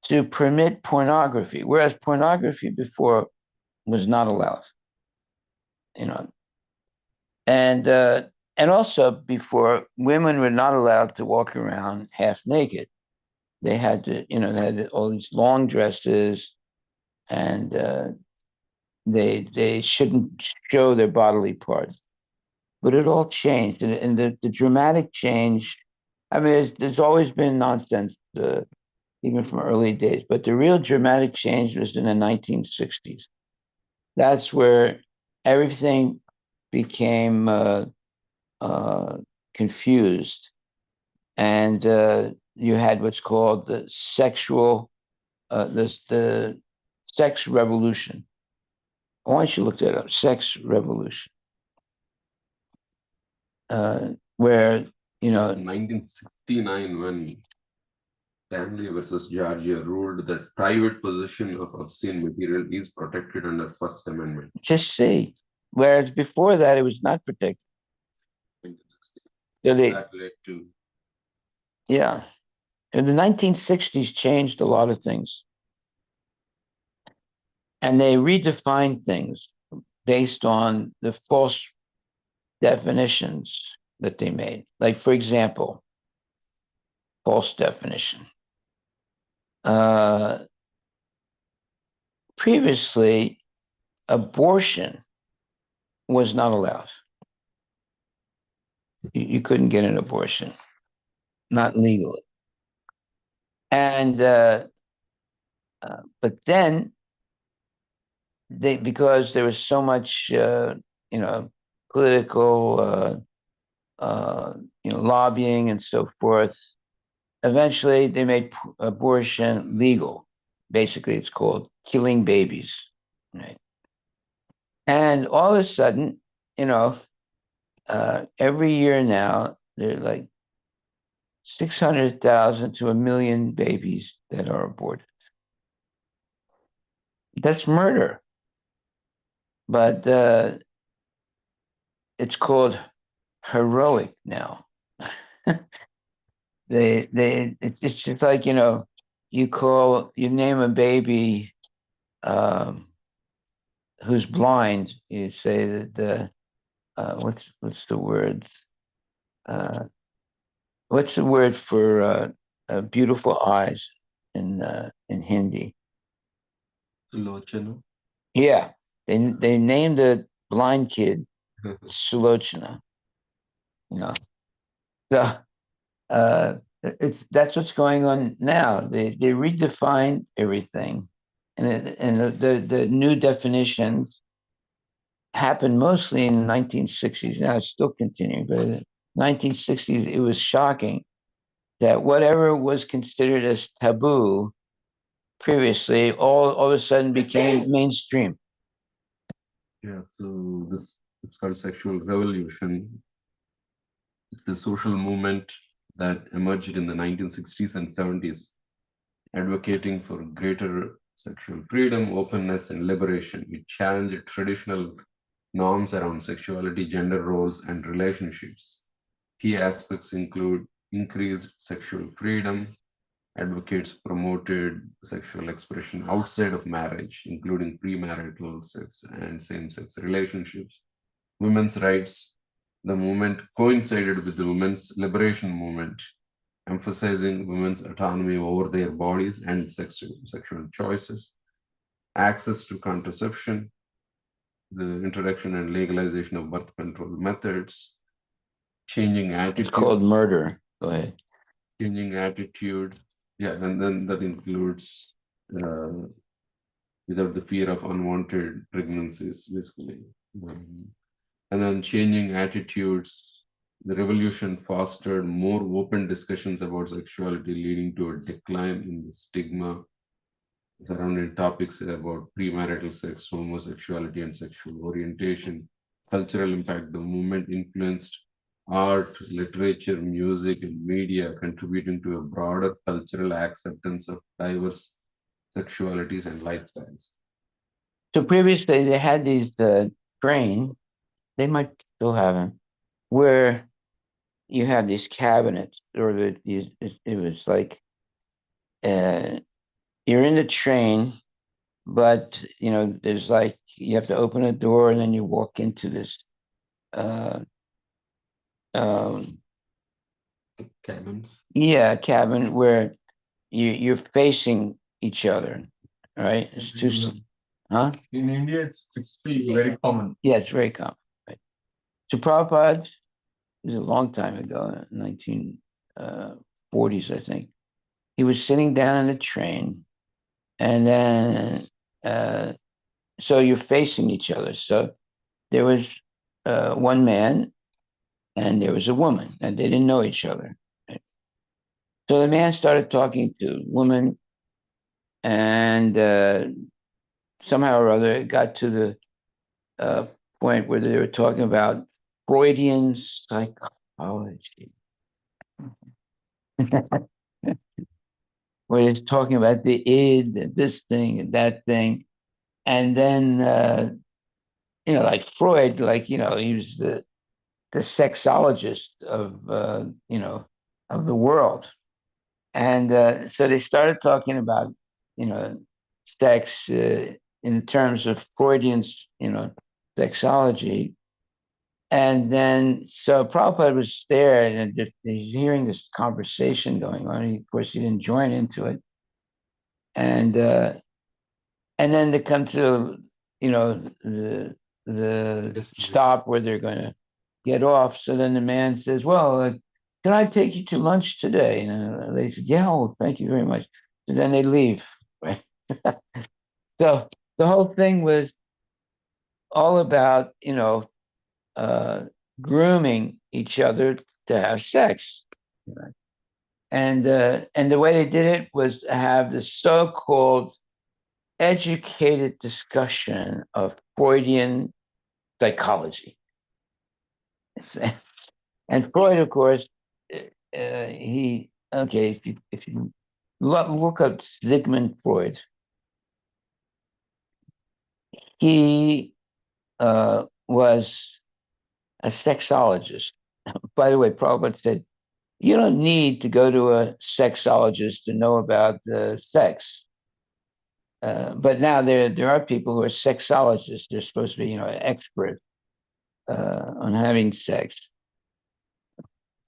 to permit pornography, whereas pornography before was not allowed. You know, and also before women were not allowed to walk around half naked. They had to, they had all these long dresses, and they shouldn't show their bodily parts. But it all changed, and the dramatic change. I mean, there's always been nonsense, even from early days. But the real dramatic change was in the 1960s. That's where everything became uh, confused, and you had what's called the sex revolution. Why don't you look that up? Sex revolution, where 1969 when Stanley versus Georgia ruled that private possession of obscene material is protected under First Amendment. just see. Whereas before that, it was not protected. 1960. So That led to yeah, and the 1960s changed a lot of things, and they redefined things based on the false definitions that they made. Like, for example, false definition. Uh, Previously, abortion was not allowed. You couldn't get an abortion, not legally. And but then because there was so much political lobbying and so forth, eventually they made abortion legal. Basically, it's called killing babies, right? And all of a sudden, every year now there are like 600,000 to 1 million babies that are aborted. That's murder, but it's called heroic now. It's just like, you name a baby um, who's blind. You say that what's the word? Uh, what's the word for beautiful eyes in Hindi? Lochana. Yeah, they named the blind kid Sulochana. You know, so that's what's going on now. They redefined everything, and the new definitions happened mostly in the 1960s. Now it's still continuing, but in the 1960s it was shocking that whatever was considered as taboo previously all of a sudden became mainstream. Yeah, so it's called sexual revolution. It's a social movement that emerged in the 1960s and 70s, advocating for greater sexual freedom, openness, and liberation. It challenged traditional norms around sexuality, gender roles, and relationships. Key aspects include increased sexual freedom. Advocates promoted sexual expression outside of marriage, including premarital sex and same-sex relationships. Women's rights. The movement coincided with the women's liberation movement, emphasizing women's autonomy over their bodies and sexual choices. Access to contraception, the introduction and legalization of birth control methods, changing It's attitude. called murder. Go ahead. Changing attitude. Yeah, and then that includes without the fear of unwanted pregnancies, basically. And then changing attitudes. The revolution fostered more open discussions about sexuality, leading to a decline in the stigma surrounding topics about premarital sex, homosexuality, and sexual orientation. Cultural impact. The movement influenced art, literature, music, and media, contributing to a broader cultural acceptance of diverse sexualities and lifestyles. So previously they had these train, they might still have them, where you have these cabinets, or it was like you're in the train, but there's like you have to open a door and then you walk into this uh, um, Cabins. cabin where you're facing each other, right? It's huh? In India, it's very common. Yeah, it's very common. Right? So Prabhupada, it was a long time ago, 1940s, I think. He was sitting down in a train, and then so you're facing each other. So there was one man and there was a woman, and they didn't know each other. Right? So the man started talking to the woman, and somehow or other it got to the point where they were talking about Freudian psychology. Where he's talking about the id, and this thing and that thing. And then, like Freud, he was the sexologist of the world. And so they started talking about, sex in terms of Freudian's, sexology. And then, so Prabhupada was there and he's hearing this conversation going on. Of course, he didn't join into it. And then they come to, the stop where they're going to get off. So then the man says, well, can I take you to lunch today? And they said, yeah, oh, thank you very much. And then they leave. Right? So the whole thing was all about, grooming each other to have sex. Right? And the way they did it was to have the so-called educated discussion of Freudian psychology. And Freud, of course, if you look up Sigmund Freud, he was a sexologist. By the way, Prabhupada said, you don't need to go to a sexologist to know about sex. But now there are people who are sexologists. They're supposed to be, expert on having sex.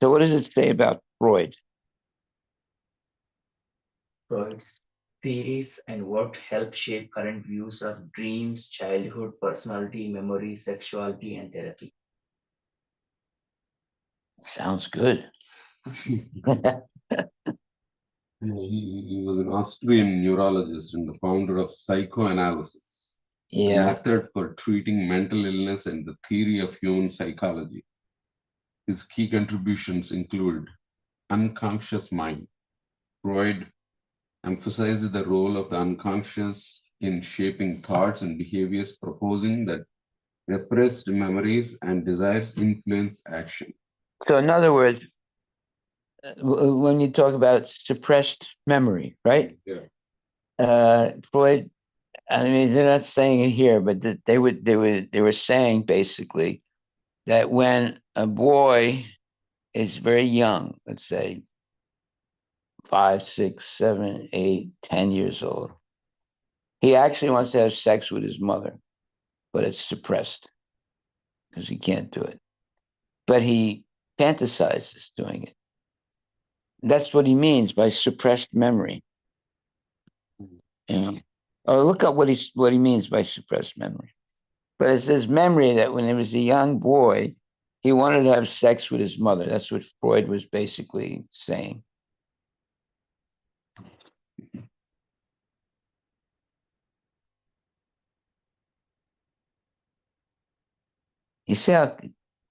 So what does it say about Freud? Freud's theories and work helped shape current views of dreams, childhood, personality, memory, sexuality, and therapy. Sounds good. He was an Austrian neurologist and the founder of psychoanalysis, a Yeah. method for treating mental illness and the theory of human psychology. His key contributions include unconscious mind. Freud emphasized the role of the unconscious in shaping thoughts and behaviors, proposing that repressed memories and desires influence action. So in other words, when you talk about suppressed memory, right? Yeah. Freud, I mean, they're not saying it here, but they were saying basically that when a boy is very young, let's say 5, 6, 7, 8, 10 years old, he actually wants to have sex with his mother, but it's suppressed because he can't do it. But he fantasizes doing it. That's what he means by suppressed memory. You know? Oh, look up what he means by suppressed memory. But it's his memory that when he was a young boy, he wanted to have sex with his mother. That's what Freud was basically saying. You see how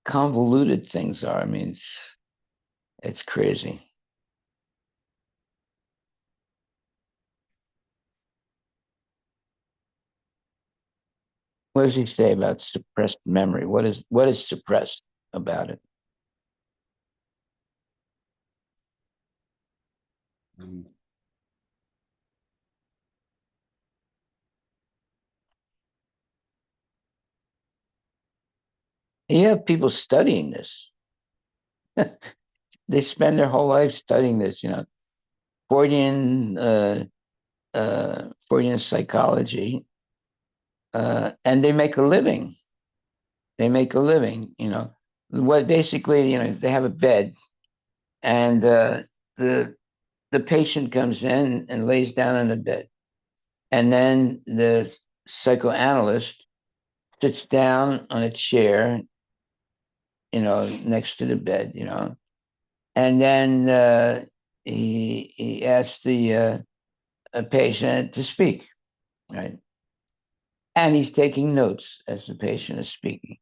convoluted things are. I mean, it's crazy. What does he say about suppressed memory? What is suppressed about it? And You have people studying this. They spend their whole life studying this, Freudian Freudian psychology, and they make a living. They make a living, What basically, they have a bed, and the patient comes in and lays down on the bed, and then the psychoanalyst sits down on a chair, next to the bed, and then he asks the a patient to speak, right? And he's taking notes as the patient is speaking.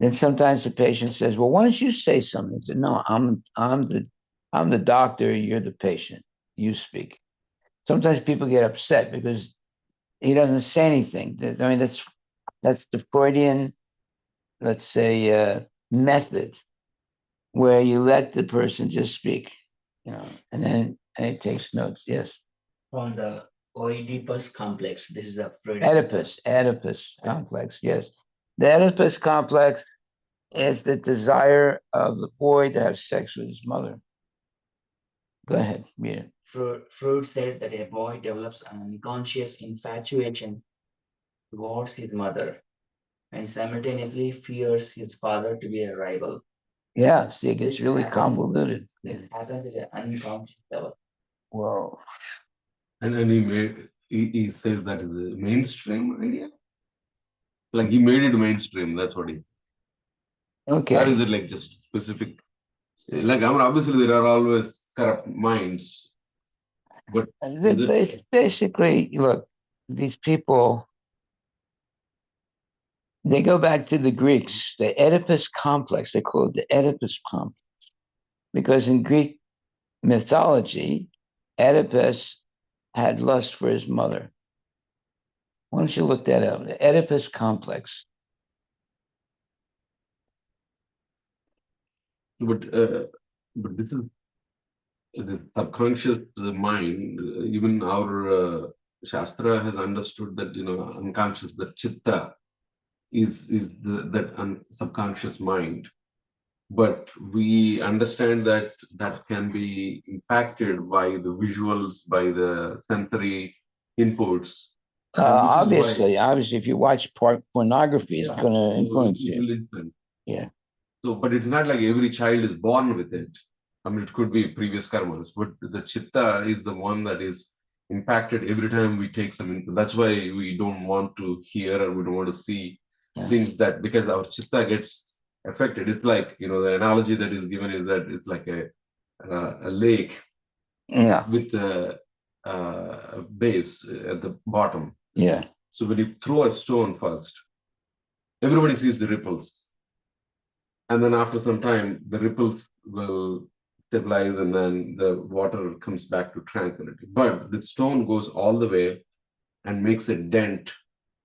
Then sometimes the patient says, "Well, why don't you say something?" He said, "No, I'm the doctor. You're the patient. You speak." Sometimes people get upset because he doesn't say anything. I mean, that's the Freudian, let's say, method where you let the person just speak, and then he takes notes. Yes. From the Oedipus complex. This is a Freud. Oedipus complex. Yes. The Oedipus complex is the desire of the boy to have sex with his mother. Go ahead, read it. Freud said that a boy develops an unconscious infatuation towards his mother and simultaneously fears his father to be a rival. Yeah, see, it gets This really happens- convoluted. It happens at an unconscious level. Whoa. and he says that is a mainstream idea. Like he made it mainstream. That's what he. Okay. Or is it like just specific? Like I mean, obviously there are always corrupt minds, but Basically, look, these people, they go back to the Greeks, the Oedipus complex. They call it the Oedipus complex because in Greek mythology, Oedipus had lust for his mother. Why don't you look that up? The Oedipus complex. but this is the subconscious mind. Even our Shastra has understood that unconscious, the chitta is that subconscious mind. But we understand that that can be impacted by the visuals, by the sensory inputs. Obviously, if you watch pornography, it's going to influence you. Yeah. So, but it's not like every child is born with it. I mean, it could be previous karmas, but the chitta is the one that is impacted every time we take some input. That's why we don't want to hear or we don't want to see things that because our chitta gets affected. It's like, the analogy that is given is that it's like a lake with a base at the bottom. Yeah. So when you throw a stone first, everybody sees the ripples. And then after some time, the ripples will stabilize and then the water comes back to tranquility. But the stone goes all the way and makes a dent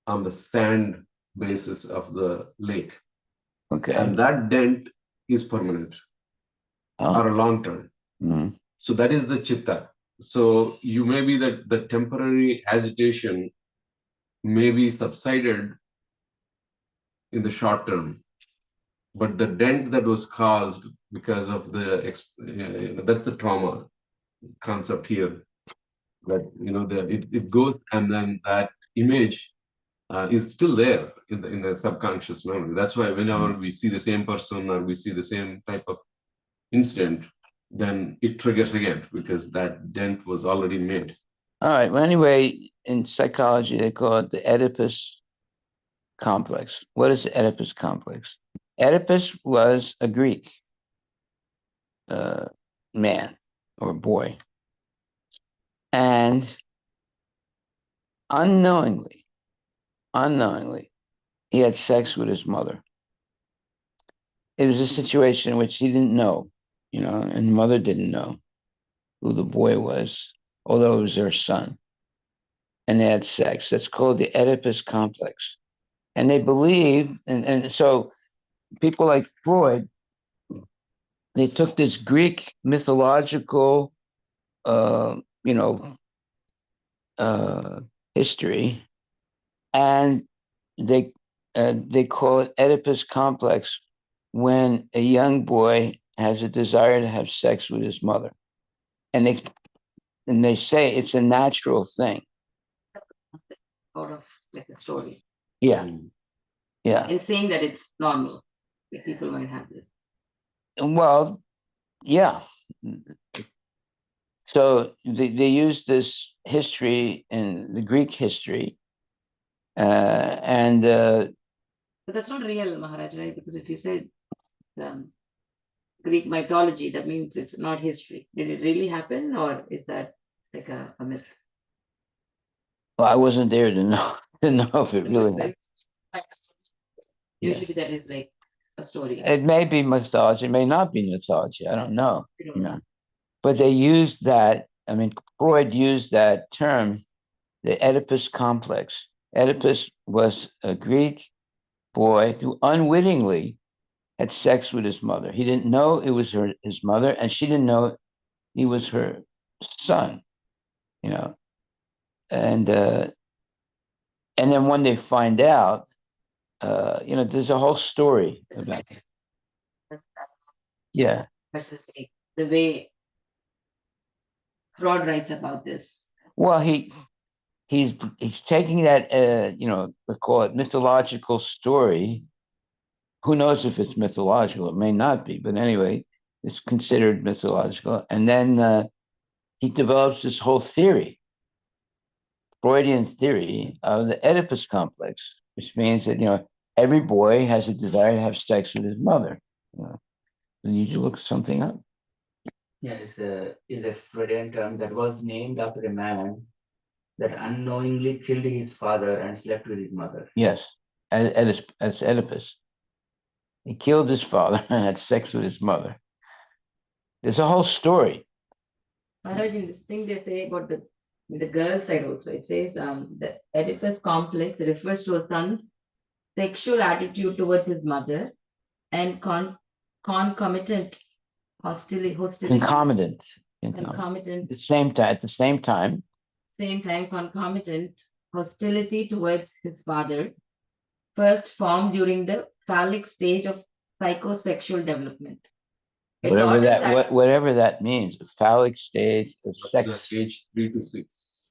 on the sand basis of the lake. Okay. And that dent is permanent or a long term. Mm-hmm. So that is the chitta. So you may be that the temporary agitation may be subsided in the short term. but the dent that was caused because of that's the trauma concept here. That it goes, and then that image is still there in the subconscious memory. That's why whenever we see the same person or we see the same type of incident, then it triggers again because that dent was already made. All right. Well, anyway, in psychology, they call it the Oedipus complex. What is the Oedipus complex? Oedipus was a Greek man or boy, and unknowingly, he had sex with his mother. It was a situation in which he didn't know, and the mother didn't know who the boy was, although it was their son. And they had sex. That's called the Oedipus complex. And they believe, and so people like Freud, they took this Greek mythological, uh, you know, history, and they call it Oedipus complex when a young boy has a desire to have sex with his mother, and they say it's a natural thing. Sort of like a story. Yeah, yeah. And saying that it's normal. Like people might have this. Well, yeah. So they use this history in the Greek history, and But that's not real, Maharaj, right? Because if you said Greek mythology, that means it's not history. Did it really happen, or is that like a myth? well, I wasn't there to know if it really happened. Yeah. Usually that is like a story. It may be mythology, it may not be mythology. I don't know. We don't know. But they used that. I mean, Freud used that term, the Oedipus complex. Oedipus was a Greek boy who unwittingly had sex with his mother. He didn't know it was his mother, and she didn't know he was her son. And then when they find out, there's a whole story about it. Yeah. Versus like the way Freud writes about this. Well, he's taking that we call it mythological story. Who knows if it's mythological? It may not be, but anyway, it's considered mythological. And then he develops this whole theory, Freudian theory of the Oedipus complex, which means that every boy has a desire to have sex with his mother. You need to look something up. Yeah, is a Freudian term that was named after a man that unknowingly killed his father and slept with his mother. Yes, as Oedipus. He killed his father and had sex with his mother. There's a whole story. Maharaj, in this thing they say about the girl side also, it says the Oedipus complex refers to a son's sexual attitude towards his mother and concomitant hostility. Concomitant. Concomitant. At the same time. Same time, concomitant hostility towards his father, first formed during the phallic stage of psychosexual development. Whatever that means, the phallic stage of sex. Age 3 to 6.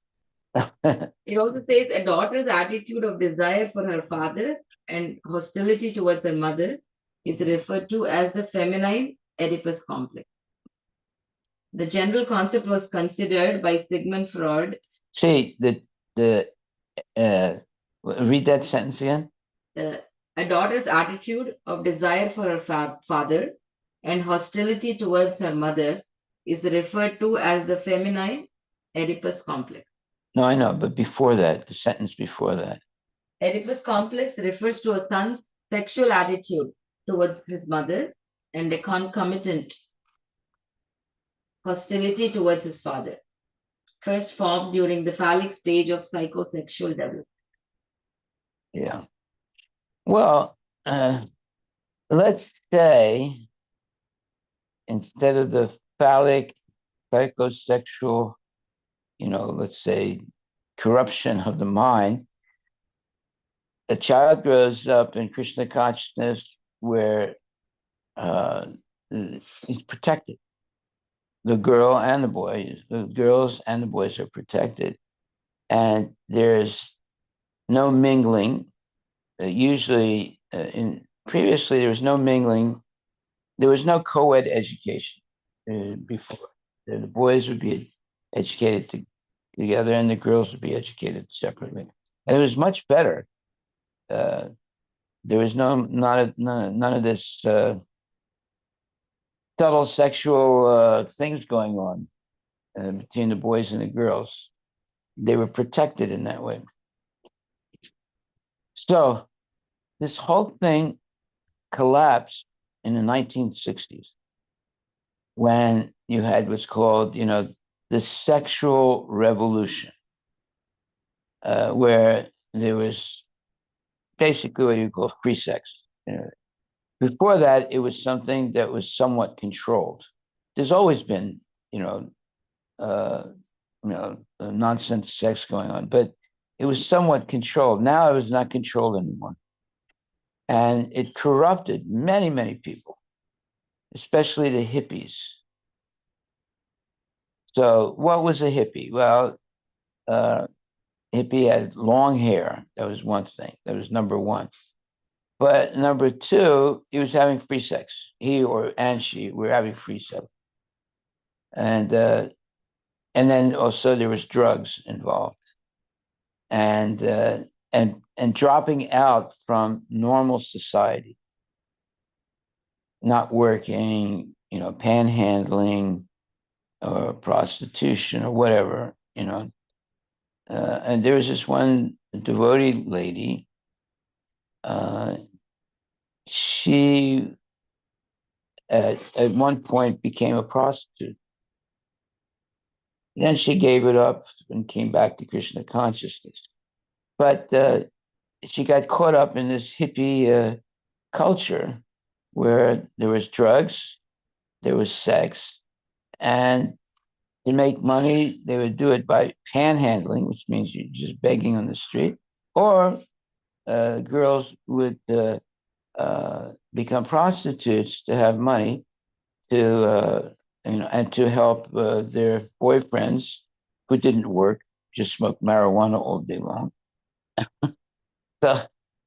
It also says a daughter's attitude of desire for her father and hostility towards her mother is referred to as the feminine Oedipus complex. The general concept was considered by Sigmund Freud. See, read that sentence again. A daughter's attitude of desire for her father and hostility towards her mother is referred to as the feminine Oedipus complex. No, I know, but before that, the sentence before that. Oedipus complex refers to a son's sexual attitude towards his mother and a concomitant hostility towards his father, first formed during the phallic stage of psychosexual development. Yeah. Well, let's say instead of the phallic psychosexual, let's say corruption of the mind, a child grows up in Krishna consciousness where is protected. The girl and the boys, the girls and the boys are protected, and there's no mingling. Usually, in previously there was no mingling. There was no co-ed education before. The boys would be educated together, and the girls would be educated separately, and it was much better. Uh, there was none of this subtle sexual things going on between the boys and the girls. They were protected in that way. So this whole thing collapsed in the 1960s when you had what's called, the sexual revolution, where there was basically what you call free sex. Before that, it was something that was somewhat controlled. There's always been, uh, nonsense sex going on, but it was somewhat controlled. Now it was not controlled anymore. And it corrupted many, many people, especially the hippies. So what was a hippie? Well, hippie had long hair. That was one thing. That was number one. But number two, he was having free sex. He and she were having free sex. And then also there was drugs involved. And dropping out from normal society, not working, panhandling or prostitution or whatever, and there was this one devotee lady. She at one point became a prostitute. Then she gave it up and came back to Krishna consciousness. But she got caught up in this hippie culture where there was drugs, there was sex, and to make money, they would do it by panhandling, which means you're just begging on the street, or girls would become prostitutes to have money to, and to help their boyfriends who didn't work, just smoked marijuana all day long. So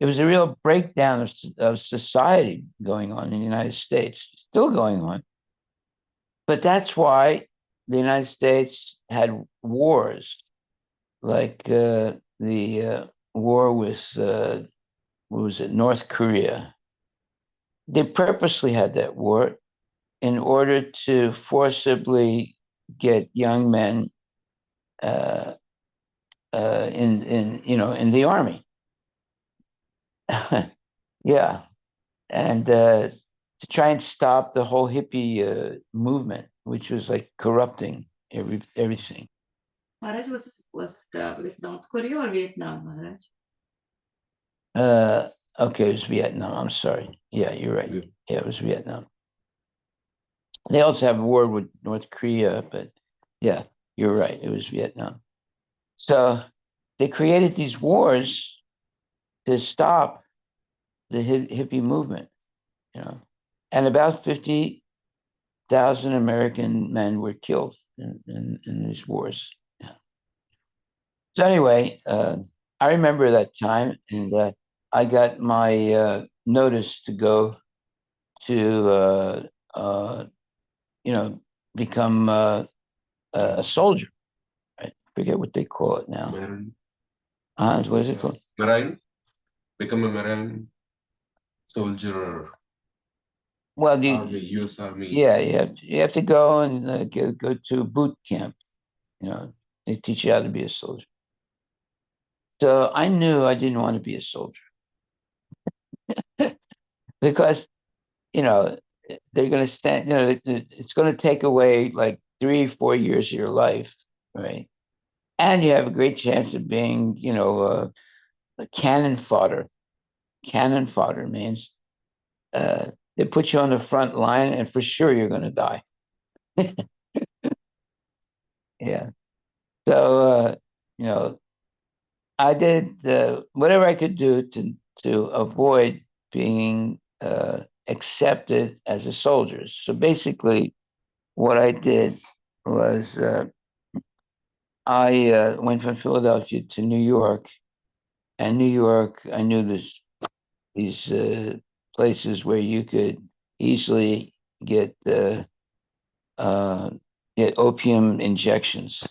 it was a real breakdown of society going on in the United States, still going on. But that's why the United States had wars, like the war with, what was it, North Korea. They purposely had that war in order to forcibly get young men uh, in the army. Yeah, and to try and stop the whole hippie movement, which was like corrupting everything. Maharaj was with North Korea or Vietnam, Maharaj? Okay, it was Vietnam. I'm sorry. Yeah, you're right. Yeah, it was Vietnam. They also have a war with North Korea, but yeah, you're right. It was Vietnam. So they created these wars to stop the hippie movement, and about 50,000 American men were killed in these wars. Yeah. So anyway, I remember that time, and I got my notice to go to, become a soldier. I forget what they call it now. Marine. What is it called? Marine? Become a Marine soldier, Well, Army, US Army. yeah, you have to go and go to boot camp. They teach you how to be a soldier. So I knew I didn't want to be a soldier because, they're going to stand, it's going to take away like 3-4 years of your life, right? And you have a great chance of being, a cannon fodder. Cannon fodder means they put you on the front line and for sure you're going to die. Yeah. So, I did whatever I could do to avoid being accepted as a soldier. So basically, what I did was I went from Philadelphia to New York, and New York, I knew these places where you could easily get get opium injections.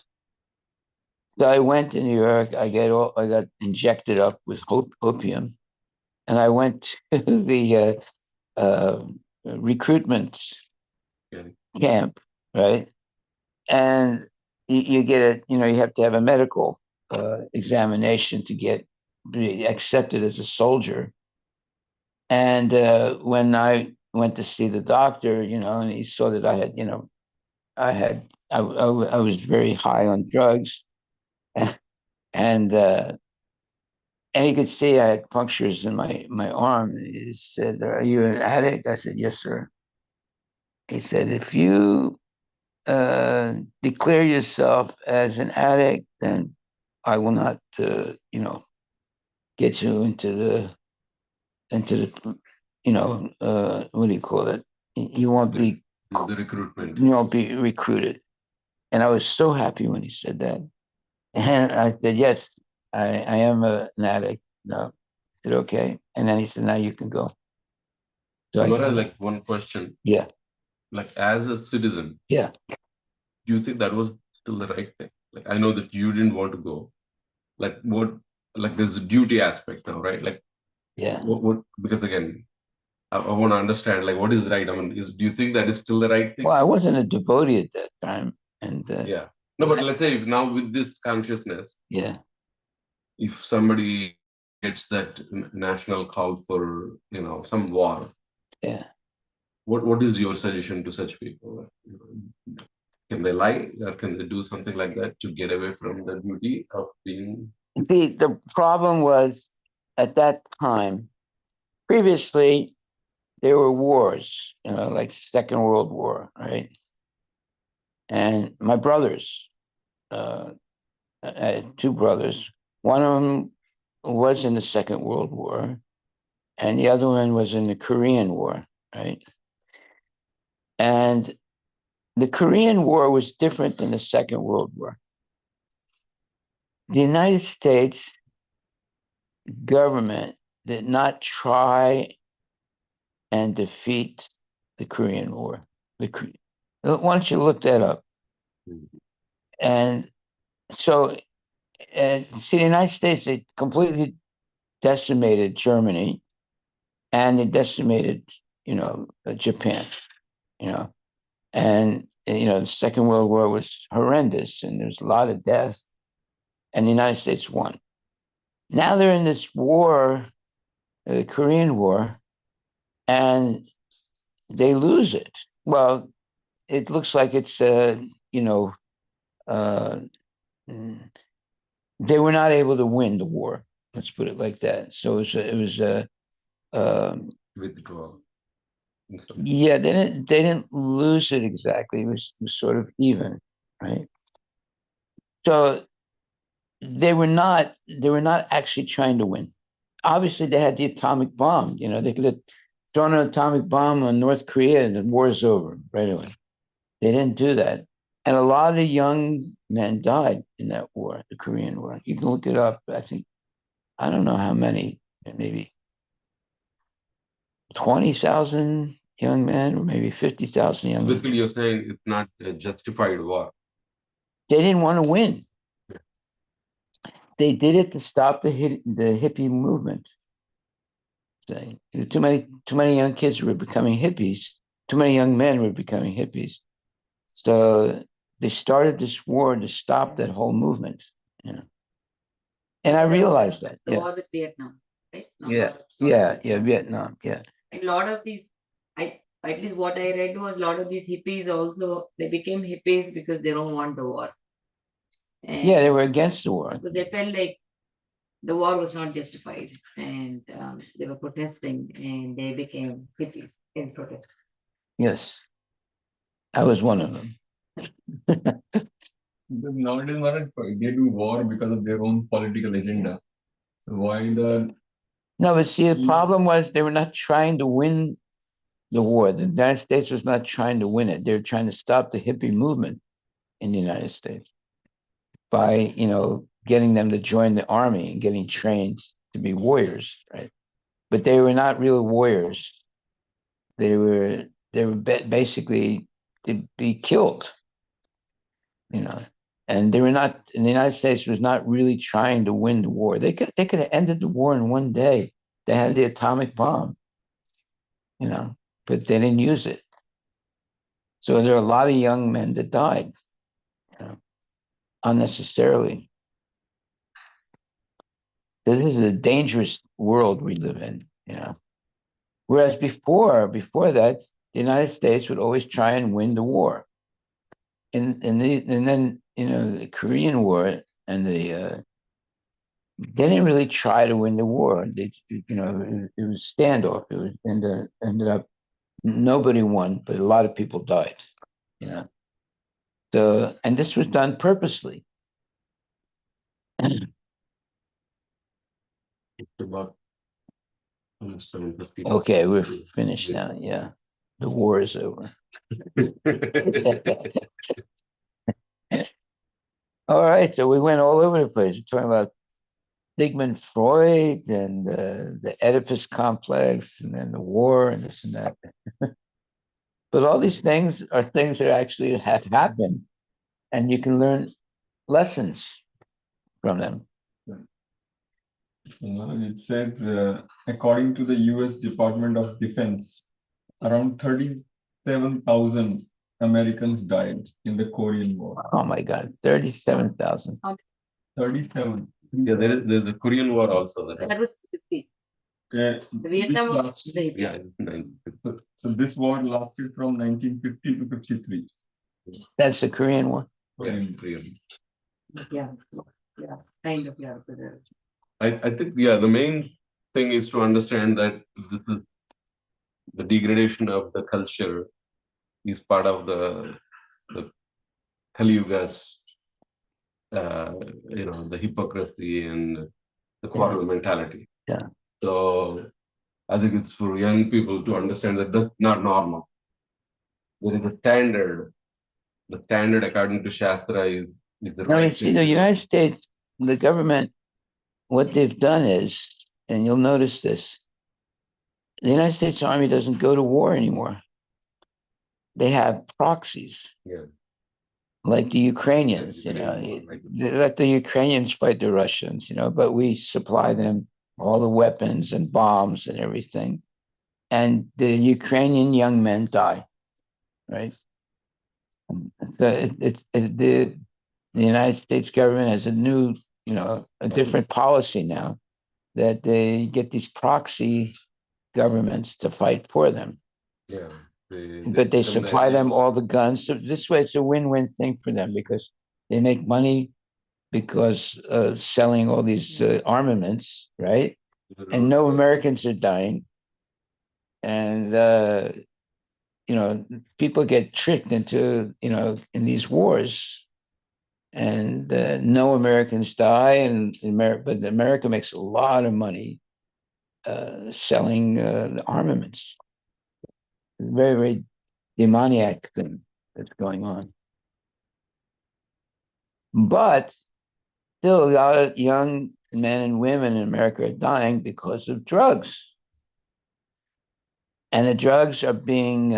So I went to New York. I got injected up with opium, and I went to the recruitment Okay. camp, right? And you get a, you have to have a medical examination to be accepted as a soldier. And when I went to see the doctor, and he saw that I had, I was very high on drugs, and he could see I had punctures in my arm. He said, "Are you an addict?" I said, "Yes, sir." He said, "If you declare yourself as an addict, then I will not, get you into the, what do you call it? You won't be, The recruitment. you won't be recruited." And I was so happy when he said that. And I said, "Yes, I am an addict." No, I said, "Okay." And then he said, "Now you can go." So I Maharaj, got like it. one question, Yeah, like as a citizen, yeah, do you think that was still the right thing? Like I know that you didn't want to go. Like what? Like there's a duty aspect now, right? Like yeah. what? Because again, I want to understand like what is right. I mean, do you think that is still the right thing? Well, I wasn't a devotee at that time, and Yeah. No, but let's say if now with this consciousness, yeah, if somebody gets that national call for some war, yeah. what is your suggestion to such people? Can they lie or can they do something like that to get away from the duty of being? The problem was at that time. Previously, there were wars, like Second World War, right? And my brothers, uh, I had two brothers. One of them was in the Second World War, and the other one was in the Korean War, right? And the Korean War was different than the Second World War. The United States government did not try and defeat the Korean War. Why don't you look that up? And so, see, the United States, they completely decimated Germany, and they decimated, Japan, you know, and the Second World War was horrendous, and there was a lot of death, and the United States won. Now they're in this war, the Korean War, and they lose it. Well, it looks like it's, uh, they were not able to win the war. Let's put it like that. So it was Withdraw. yeah, they didn't lose it exactly. It was sort of even, right? So they were not actually trying to win. Obviously, they had the atomic bomb. They could have thrown an atomic bomb on North Korea and the war is over right away. They didn't do that. And a lot of young men died in that war, the Korean War. You can look it up. I don't know how many, maybe 20,000 young men, or maybe 50,000 young men. Basically, you're saying it's not a justified war. They didn't want to win. They did it to stop the hippie movement. Too many young kids were becoming hippies. Too many young men were becoming hippies. So they started this war to stop that whole movement. And I realized that. The Yeah, war with Vietnam, right? No, yeah, yeah, yeah. Vietnam. Yeah, And a lot of these, at least what I read was a lot of these hippies also, they became hippies because they don't want the war. And yeah. They were against the war. so they felt like the war was not justified, and they were protesting, and they became hippies in protest. Yes, I was one of them. Because nowadays, Maharaj, they do war because of their own political agenda. So why the No, but see, the problem was they were not trying to win the war. The United States was not trying to win it. They were trying to stop the hippie movement in the United States by, getting them to join the army and getting trained to be warriors, right? But they were not real warriors. They were basically to be killed, and they were not. And the United States was not really trying to win the war. They could have ended the war in one day. They had the atomic bomb, but they didn't use it. So there are a lot of young men that died, unnecessarily. This is a dangerous world we live in. Whereas before that, the United States would always try and win the war. And then the Korean War and they didn't really try to win the war. They, it was standoff. It was ended up nobody won, but a lot of people died. So, and this was done purposely. About 750. Okay, we're finished now. Yeah, the war is over. All right, so we went all over the place. We're talking about Sigmund Freud and the Oedipus complex, and then the war, and this and that. But all these things are things that actually have happened, and you can learn lessons from them. It says, according to the U.S. Department of Defense, around 37,000 Americans died in the Korean War. Oh my God, 37,000. 37. Yeah, there's the Korean War also. That was 50. Okay. The Vietnam War. Yeah, So this war lasted from 1950 to 53. That's the Korean War. Korean. Yeah, kind of, yeah. I think, the main thing is to understand that this is the degradation of the culture is part of the Kali Yuga's, the hypocrisy and the quarrel mentality. Yeah. So I think it's for young people to understand that that's not normal. There is a standard. The standard according to Shastra is the No, right it's, thing the to do. United States, the government, what they've done is, and you'll notice this, the United States Army doesn't go to war anymore. They have proxies. Yeah. Like the Ukrainians, Yeah, Ukrainian war, right. they let the Ukrainians fight the Russians, but we supply them all the weapons and bombs and everything. And the Ukrainian young men die, right? So the United States government has a new, a different policy now that they get these proxy governments to fight for them. Yeah. But they supply them all the guns. So this way, it's a win-win thing for them because they make money because selling all these armaments, right? And no Americans are dying. And, people get tricked into, in these wars. And no Americans die. But America makes a lot of money selling the armaments. Very, very demoniac thing that's going on. But still, a lot of young men and women in America are dying because of drugs. And the drugs are being,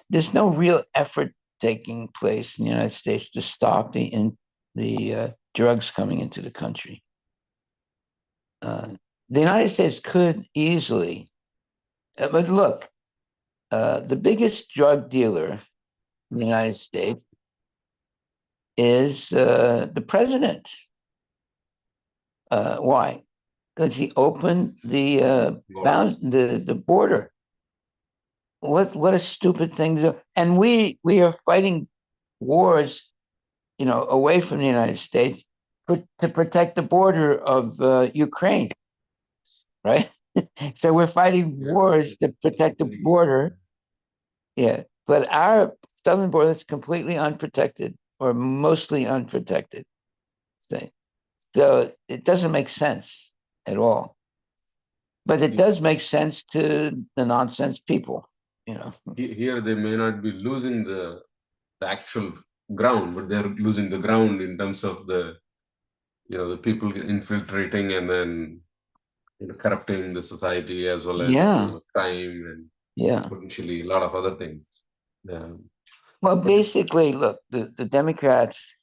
there's no real effort taking place in the United States to stop the drugs coming into the country. The United States could easily, but look, the biggest drug dealer in the United States is the president. Why? Because he opened the border. What a stupid thing to do! And we are fighting wars, away from the United States to protect the border of Ukraine, right? So we're fighting wars to protect the border. Yeah, but our southern border is completely unprotected or mostly unprotected. So it doesn't make sense at all. But it does make sense to the nonsense people, you know. Here they may not be losing the actual ground, but they're losing the ground in terms of the the people infiltrating and then corrupting the society as well as Yeah, crime and yeah. potentially a lot of other things. Yeah. Well, basically, look, the Democrats,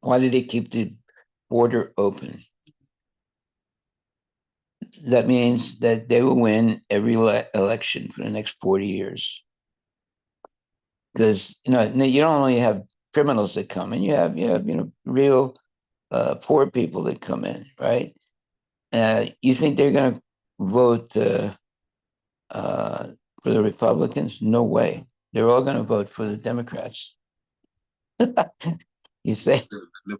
why did they keep the border open? That means that they will win every election for the next 40 years. Because you don't only have criminals that come in, you have real poor people that come in, right? You think they're going to vote for the Republicans? No way. They're all going to vote for the Democrats. You say It's all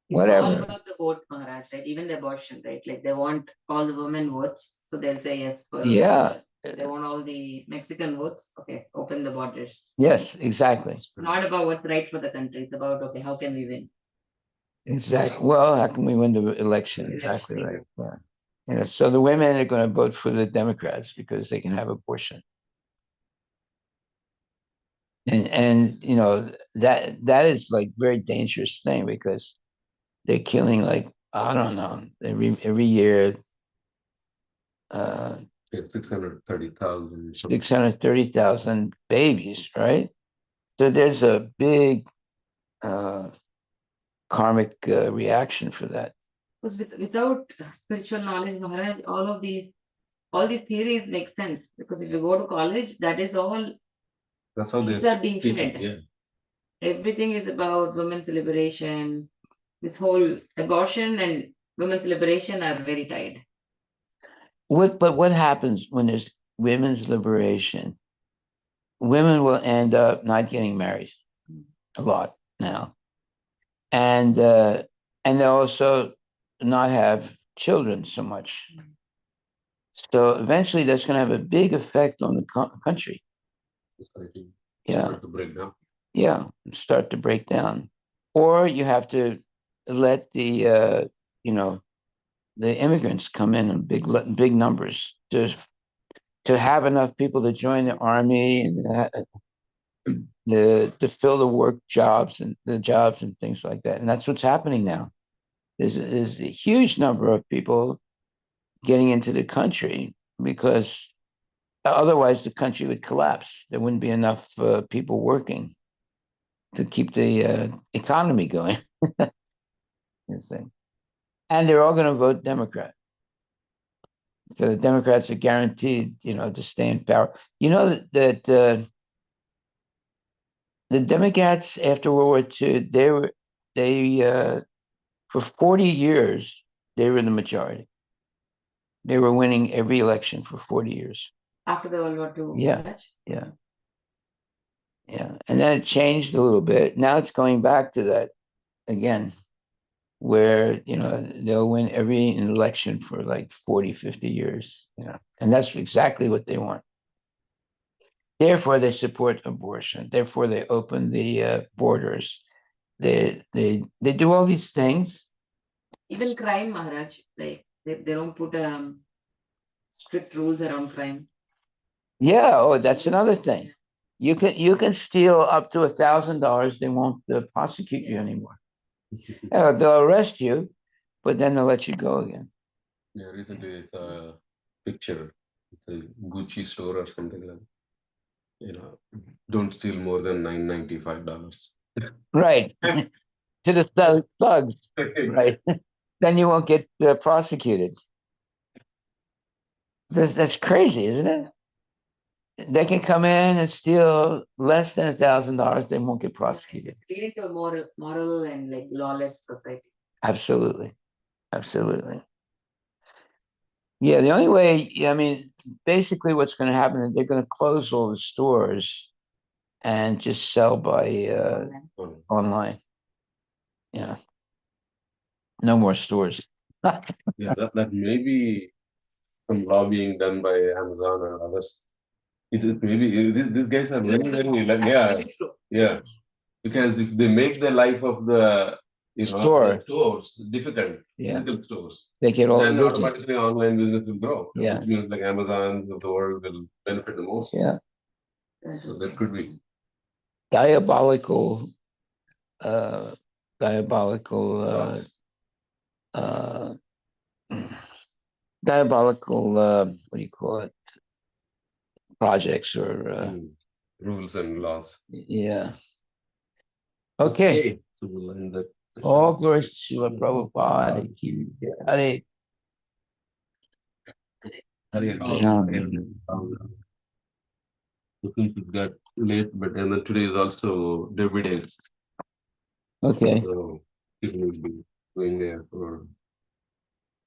whatever. about the vote, Maharaj, right? Even the abortion, right? Like they want all the women votes, so they'll say yes for Yeah. they want all the Mexican votes. Okay, open the borders. Yes, exactly. Not about what's right for the country. It's about okay, how can we win? Exactly. Well, how can we win the election? Exactly right. Yeah. So the women are going to vote for the Democrats because they can have abortion. And that is like very dangerous thing because they're killing like I don't know every year 630,000. 630,000 babies, right? So there's a big karmic reaction for that. Because without spiritual knowledge, Maharaj, all these theories make sense. Because if you go to college, that is all. That's how These they're are being teaching. fed. Yeah. Everything is about women's liberation. This whole abortion and women's liberation are very tied. But what happens when there's women's liberation? Women will end up not getting married a lot now, and they also not have children so much. So eventually, that's going to have a big effect on the country. Society Yeah, start to break down. yeah, start to break down, or you have to let the immigrants come in big numbers to have enough people to join the army and to fill the work jobs and the jobs and things like that. And that's what's happening now. There's a huge number of people getting into the country because otherwise the country would collapse. There wouldn't be enough people working to keep the economy going. You see. And they're all going to vote Democrat. So the Democrats are guaranteed, to stay in power. You know that the Democrats after World War II, they for 40 years they were the majority. They were winning every election for 40 years. After the World War II, Yeah, Maharaj. yeah, yeah. And then it changed a little bit. Now it's going back to that again, where they'll win every election for like 40, 50 years. And that's exactly what they want. Therefore, they support abortion. Therefore, they open the borders. They do all these things. Even crime, Maharaj, like they don't put strict rules around crime. Yeah. Oh, that's another thing. You can steal up to $1,000. They won't prosecute you anymore. They'll arrest you, but then they'll let you go again. Yeah, recently it's a picture. It's a Gucci store or something like that. Don't steal more than $995. Right. To the thugs. Right. Then you won't get prosecuted. That's crazy, isn't it? They can come in and steal less than $1,000. They won't get prosecuted. Leading to a more moral and like lawless society. Absolutely. Absolutely. Yeah, the only way, I mean, basically what's going to happen is they're going to close all the stores and just sell by online. Yeah. No more stores. Yeah, that may be some lobbying done by Amazon or others. These guys are very, very, yeah, yeah. Because if they make the life of the in all Store. the stores, difficult, Yeah. physical stores. They get all the Then business. automatically online business will grow, Yeah. which means like Amazon of the world will benefit the most. Yeah. So that could be. Diabolical, uh, diabolical, uh, diabolical, what do you call it? Projects or, Rules and laws. yeah. Okay. So we'll end that. All glories to Srila Prabhupada. Hare So since it got late, but and then today is also Derby Days. Okay. So people will be going there for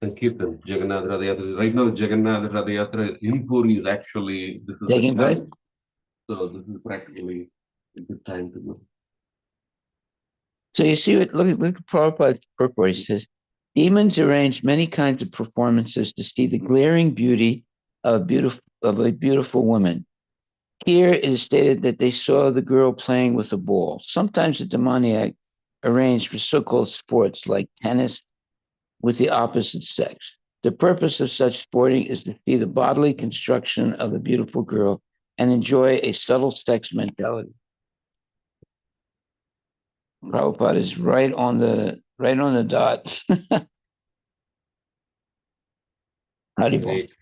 Sankirtan, Jagannath Radha Yatra. Right now, Jagannath Radha Yatra in Puri is actually, this is Taking the place? camp. So this is practically a good time to go. So you see what, look at Prabhupada's purport. He says, demons arrange many kinds of performances to see the glaring beauty of a beautiful woman. Here it is stated that they saw the girl playing with a ball. Sometimes the demoniac arranged for so-called sports like tennis with the opposite sex. The purpose of such sporting is to see the bodily construction of a beautiful girl and enjoy a subtle sex mentality. Prabhupada is right on the dot. Haribol. Great.